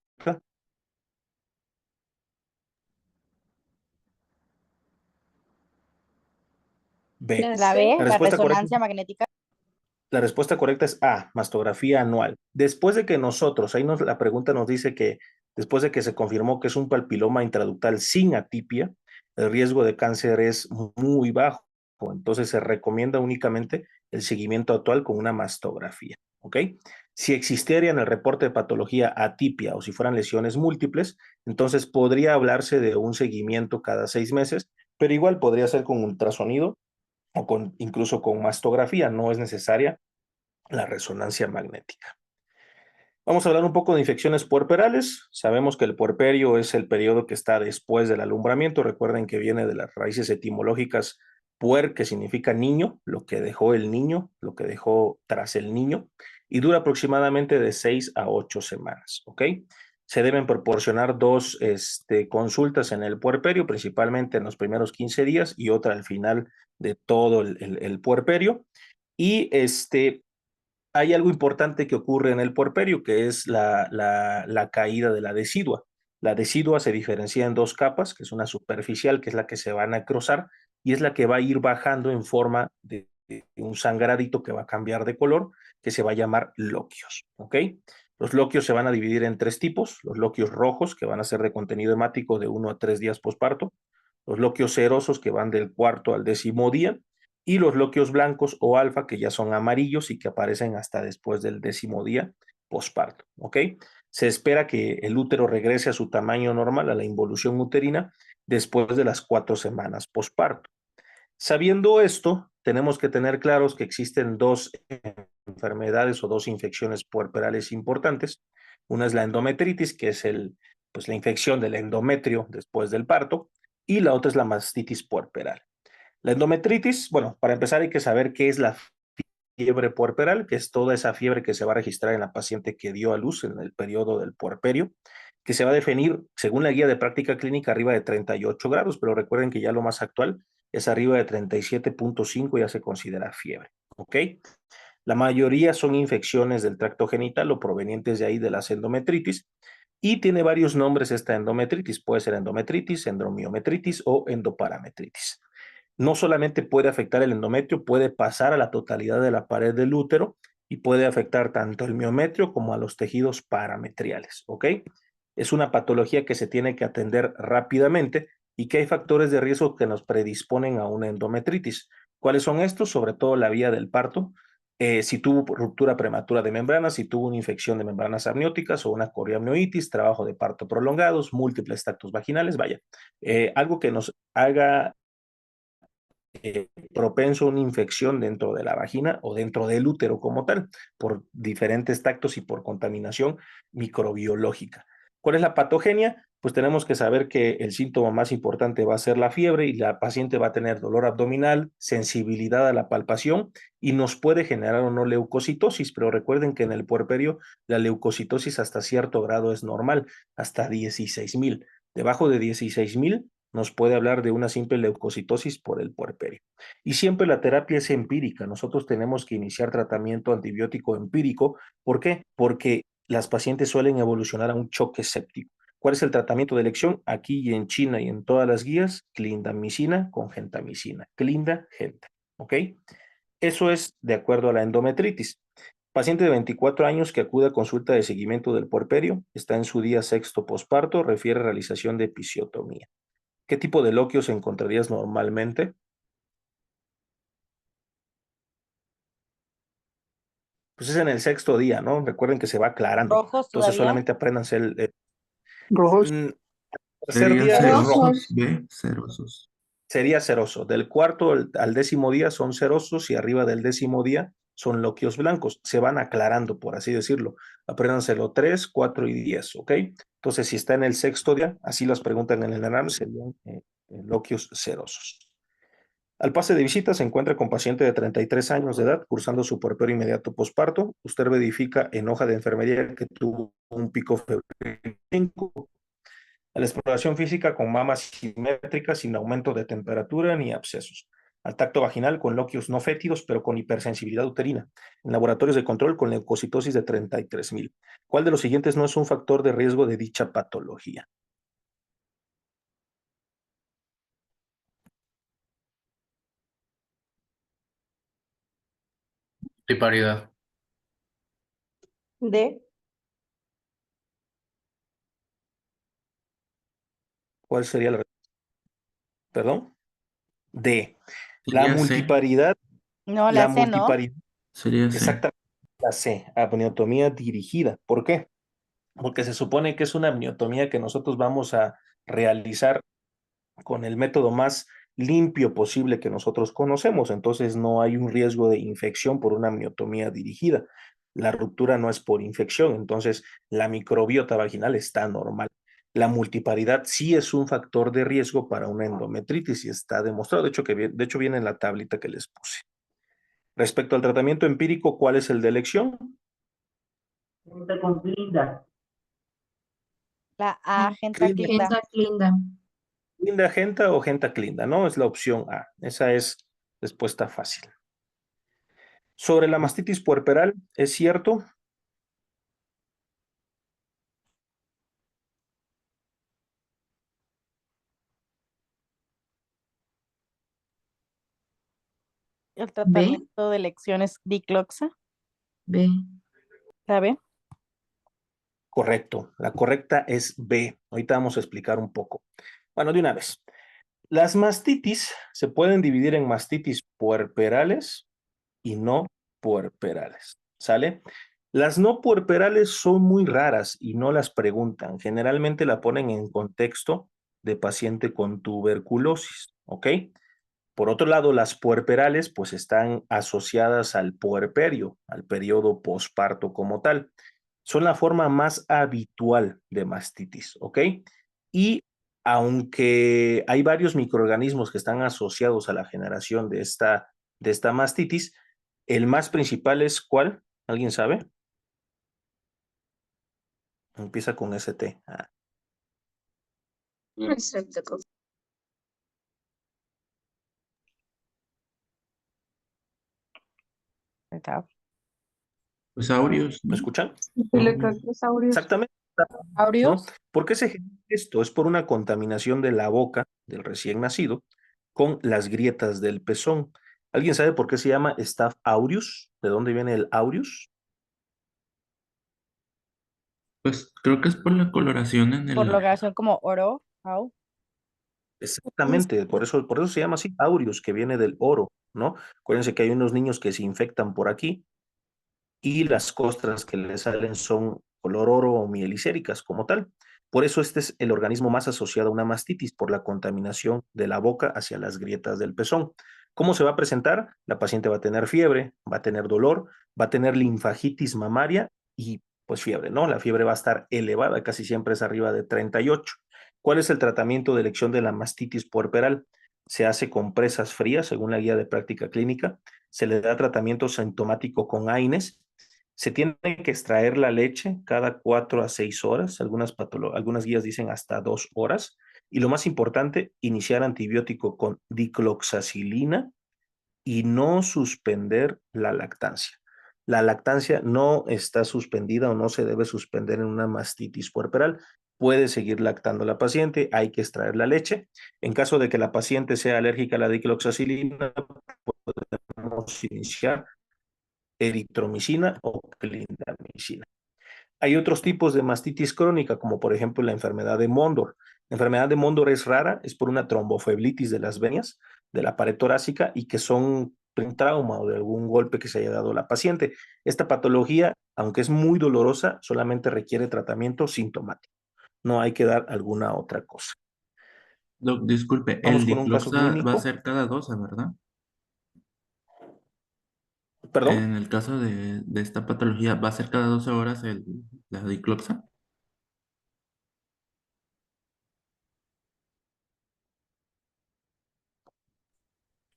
B. La La C. B, La la respuesta correcta, resonancia magnética. la respuesta correcta es A, mastografía anual. Después de que nosotros, la pregunta nos dice que después de que se confirmó que es un papiloma intraductal sin atipia, el riesgo de cáncer es muy bajo. Entonces se recomienda únicamente el seguimiento actual con una mastografía. ¿Ok? Si existiera en el reporte de patología atipia o si fueran lesiones múltiples, entonces podría hablarse de un seguimiento cada 6 meses, pero igual podría ser con ultrasonido o incluso con mastografía, no es necesaria la resonancia magnética. Vamos a hablar un poco de infecciones puerperales. Sabemos que el puerperio es el periodo que está después del alumbramiento. Recuerden que viene de las raíces etimológicas puer, que significa niño, lo que dejó el niño, lo que dejó tras el niño, y dura aproximadamente de 6 a 8 semanas, ¿ok? Se deben proporcionar dos consultas en el puerperio, principalmente en los primeros 15 días y otra al final de todo el puerperio. Y hay algo importante que ocurre en el puerperio, que es la caída de la decidua. La decidua se diferencia en dos capas, que es una superficial, que es la que se va a necrosar, y es la que va a ir bajando en forma de un sangradito que va a cambiar de color, que se va a llamar loquios, ¿ok? Los loquios se van a dividir en tres tipos: los loquios rojos, que van a ser de contenido hemático de 1 a 3 días posparto; los loquios cerosos, que van del cuarto al 10º día; y los loquios blancos o alfa, que ya son amarillos y que aparecen hasta después del 10º día posparto, ¿ok? Se espera que el útero regrese a su tamaño normal, a la involución uterina, después de las 4 semanas posparto. Sabiendo esto, tenemos que tener claros que existen dos enfermedades o dos infecciones puerperales importantes. Una es la endometritis, que es pues, la infección del endometrio después del parto, y la otra es la mastitis puerperal. La endometritis, bueno, para empezar hay que saber qué es la fiebre puerperal, que es toda esa fiebre que se va a registrar en la paciente que dio a luz en el periodo del puerperio, que se va a definir, según la guía de práctica clínica, arriba de 38 grados, pero recuerden que ya lo más actual es arriba de 37.5, ya se considera fiebre, ¿ok? La mayoría son infecciones del tracto genital o provenientes de ahí de las endometritis, y tiene varios nombres esta endometritis. Puede ser endometritis, endomiometritis o endoparametritis. No solamente puede afectar el endometrio, puede pasar a la totalidad de la pared del útero y puede afectar tanto el miometrio como a los tejidos parametriales, ¿ok? Es una patología que se tiene que atender rápidamente y que hay factores de riesgo que nos predisponen a una endometritis. ¿Cuáles son estos? Sobre todo la vía del parto, si tuvo ruptura prematura de membranas, si tuvo una infección de membranas amnióticas o una coriamnionitis, trabajo de parto prolongados, múltiples tactos vaginales, vaya, algo que nos haga propenso a una infección dentro de la vagina o dentro del útero como tal, por diferentes tactos y por contaminación microbiológica. ¿Cuál es la patogenia? Pues tenemos que saber que el síntoma más importante va a ser la fiebre, y la paciente va a tener dolor abdominal, sensibilidad a la palpación, y nos puede generar o no leucocitosis, pero recuerden que en el puerperio la leucocitosis hasta cierto grado es normal, hasta 16,000. Debajo de 16,000 nos puede hablar de una simple leucocitosis por el puerperio. Y siempre la terapia es empírica. Nosotros tenemos que iniciar tratamiento antibiótico empírico. ¿Por qué? Porque las pacientes suelen evolucionar a un choque séptico. ¿Cuál es el tratamiento de elección? Aquí y en China y en todas las guías, clindamicina con gentamicina. Clinda, genta. ¿Ok? Eso es de acuerdo a la endometritis. Paciente de 24 años que acude a consulta de seguimiento del puerperio, está en su día sexto posparto, refiere realización de episiotomía. ¿Qué tipo de loquios encontrarías normalmente? Pues es en el sexto día, ¿no? Recuerden que se va aclarando. ¿Rojos Entonces todavía? solamente apréndanse el Rojos. tercer Sería día es rojo. cerosos, B, cerosos. Sería ceroso. Del cuarto al décimo día son cerosos y arriba del décimo día son loquios blancos. Se van aclarando, por así decirlo. Apréndanselo 3, 4 y 10, ¿ok? Entonces, si está en el sexto día, así las preguntan en el ENAM, serían loquios cerosos. Al pase de visita se encuentra con paciente de 33 años de edad cursando su puerperio inmediato posparto. Usted verifica en hoja de enfermería que tuvo un pico febril 5. A la exploración física con mamas simétricas sin aumento de temperatura ni abscesos. Al tacto vaginal con loquios no fétidos pero con hipersensibilidad uterina. En laboratorios de control con leucocitosis de 33,000. ¿Cuál de los siguientes no es un factor de riesgo de dicha patología? Y paridad. D. ¿Cuál sería la respuesta? ¿Perdón? D. La Sería C. multiparidad. No, La la C, ¿no? multiparidad. Sería C. Exactamente. La C. Amniotomía dirigida. ¿Por qué? Porque se supone que es una amniotomía que nosotros vamos a realizar con el método más limpio posible que nosotros conocemos. Entonces no hay un riesgo de infección por una amniotomía dirigida. La ruptura no es por infección, entonces la microbiota vaginal está normal. La multiparidad sí es un factor de riesgo para una endometritis y está demostrado, de hecho viene en la tablita que les puse. Respecto al tratamiento empírico, ¿cuál es el de elección? Gente con Clinda. La A, gentaclinda. Gentaclinda. ¿Clinda genta o genta clinda? No, es la opción A. Esa es respuesta fácil. Sobre la mastitis puerperal, ¿es cierto? El tratamiento de elección es dicloxa. B. ¿La B? Correcto. La correcta es B. Ahorita vamos a explicar un poco. Bueno, de una vez. Las mastitis se pueden dividir en mastitis puerperales y no puerperales. ¿Sale? Las no puerperales son muy raras y no las preguntan. Generalmente la ponen en contexto de paciente con tuberculosis. ¿Ok? Por otro lado, las puerperales pues están asociadas al puerperio, al periodo posparto como tal. Son la forma más habitual de mastitis, ¿ok? Y aunque hay varios microorganismos que están asociados a la generación de esta mastitis, el más principal es ¿cuál? ¿Alguien sabe? Empieza con ST. Pues aureus, ¿Me ¿no? escuchan? Filococcus Exactamente. ¿No? ¿Aureus? ¿Por qué se genera esto? Es por una contaminación de la boca del recién nacido con las grietas del pezón. ¿Alguien sabe por qué se llama Staph aureus? ¿De dónde viene el aureus? Pues creo que es por la coloración en Por el... logración como oro, au. Exactamente, por eso se llama así, aureus, que viene del oro, ¿no? Acuérdense que hay unos niños que se infectan por aquí y las costras que le salen son color oro o mielicéricas como tal. Por eso este es el organismo más asociado a una mastitis, por la contaminación de la boca hacia las grietas del pezón. ¿Cómo se va a presentar? La paciente va a tener fiebre, va a tener dolor, va a tener linfagitis mamaria y pues fiebre, ¿no? La fiebre va a estar elevada, casi siempre es arriba de 38. ¿Cuál es el tratamiento de elección de la mastitis puerperal? Se hace con presas frías, según la guía de práctica clínica. Se le da tratamiento sintomático con AINES. Se tiene que extraer la leche cada 4 a 6 horas, algunas guías dicen hasta 2 horas. Y lo más importante, iniciar antibiótico con dicloxacilina y no suspender la lactancia. La lactancia no está suspendida o no se debe suspender en una mastitis puerperal. puede seguir lactando la paciente, hay que extraer la leche. En caso de que la paciente sea alérgica a la dicloxacilina, podemos iniciar eritromicina o clindamicina. Hay otros tipos de mastitis crónica, como por ejemplo la enfermedad de Mondor. La enfermedad de Mondor es rara, es por una tromboflebitis de las venas de la pared torácica y que son de un trauma o de algún golpe que se haya dado a la paciente. Esta patología, aunque es muy dolorosa, solamente requiere tratamiento sintomático. No hay que dar alguna otra cosa. Doc, disculpe, Vamos el con un caso dicloxa va a clínico. ser cada 12, ¿verdad? ¿Perdón? En el caso de esta patología, ¿va a ser cada 12 horas la dicloxa?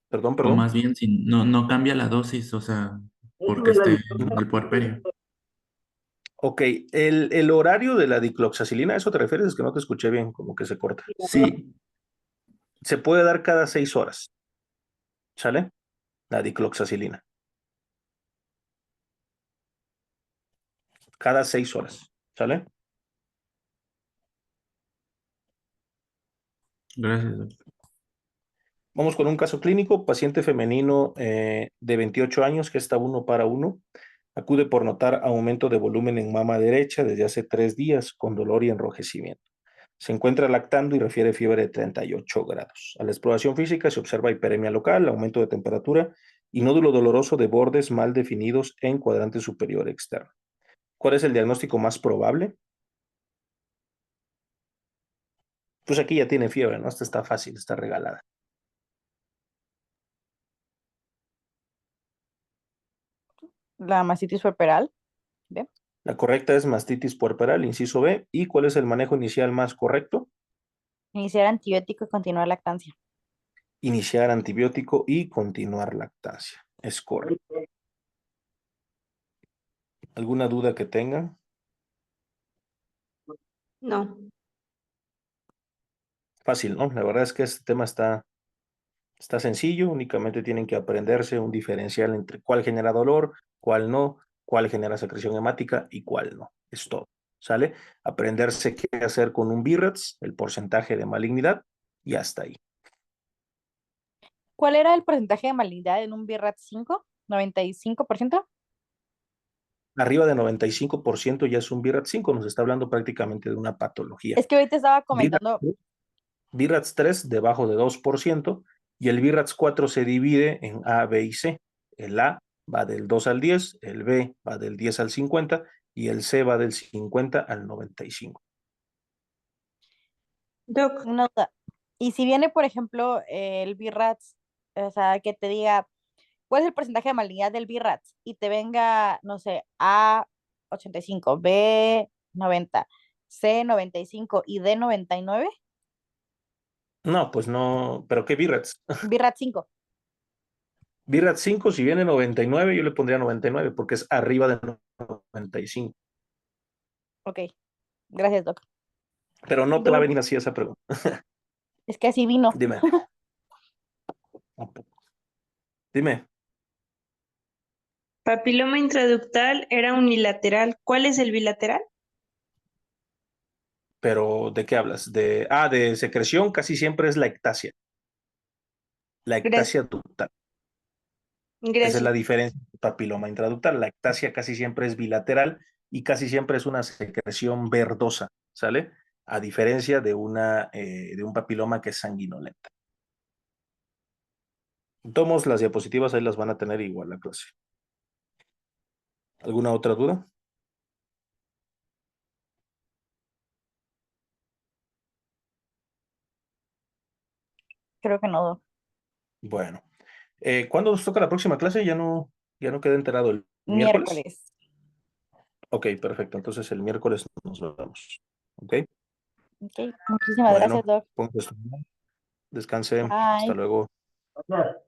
Perdón, O perdón. más bien, si no cambia la dosis, o sea, Eso porque de la esté dictadura. en el puerperio. Ok, el horario de la dicloxacilina, ¿a eso te refieres? Es que no te escuché bien, como que se corta. Sí, Se puede dar cada 6 horas, ¿sale? La dicloxacilina. Cada 6 horas, ¿sale? gracias, doc. Vamos con un caso clínico, paciente femenino de 28 años que está 1 para 1. Acude por notar aumento de volumen en mama derecha desde hace 3 días con dolor y enrojecimiento. Se encuentra lactando y refiere fiebre de 38 grados. A la exploración física se observa hiperemia local, aumento de temperatura y nódulo doloroso de bordes mal definidos en cuadrante superior externo. ¿Cuál es el diagnóstico más probable? Pues aquí ya tiene fiebre, ¿no? Esta está fácil, está regalada. La mastitis puerperal. Bien. La correcta es mastitis puerperal, inciso B. ¿Y cuál es el manejo inicial más correcto? Iniciar antibiótico y continuar lactancia. Iniciar antibiótico y continuar lactancia. Es correcto. ¿Alguna duda que tengan? No. Fácil, ¿no? La verdad es que este tema está sencillo, únicamente tienen que aprenderse un diferencial entre cuál genera dolor, cuál no, cuál genera secreción hemática y cuál no. Es todo, ¿sale? Aprenderse qué hacer con un BIRATS, el porcentaje de malignidad y hasta ahí. ¿Cuál era el porcentaje de malignidad en un BRAT 5? ¿95%? Arriba de 95% ya es un BIRATS 5, nos está hablando prácticamente de una patología. Es que ahorita estaba BIRATS comentando, BIRATS 3 debajo de 2% y el BIRATS 4 se divide en A, B y C. El A va del 2 al 10, el B va del 10 al 50 y el C va del 50 al 95. Doc, una duda. Y si viene, por ejemplo, el BRATS, o sea, que te diga, ¿cuál es el porcentaje de malignidad del BRATS? Y te venga, no sé, A 85, B 90, C 95 y D 99, No, pues no, pero ¿qué BIRATS? BRATS 5. BIRATS 5, si viene 99, yo le pondría 99 porque es arriba de 95. Ok, gracias, Doc. Pero no te va a Doc, venir así esa pregunta. Es que así vino. Dime. Dime. papiloma intraductal era unilateral. ¿Cuál es el bilateral? Pero ¿de qué hablas? De secreción casi siempre es la ectasia. La Gracias. ectasia ductal. Esa es Gracias. la diferencia del papiloma intraductal. La ectasia casi siempre es bilateral y casi siempre es una secreción verdosa, ¿sale? A diferencia de un papiloma que es sanguinolenta. Tomos las diapositivas, ahí las van a tener igual la clase. ¿Alguna otra duda? Creo que no, Doc. Bueno. ¿Cuándo nos toca la próxima clase? Ya no quedé enterado. ¿El miércoles? Miércoles. Ok, perfecto. Entonces el miércoles nos vemos. Ok. Ok, muchísimas gracias, Bueno, Doc. descanse. Hasta Bye. luego. Gracias.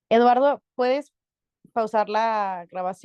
Eduardo, ¿puedes pausar la grabación?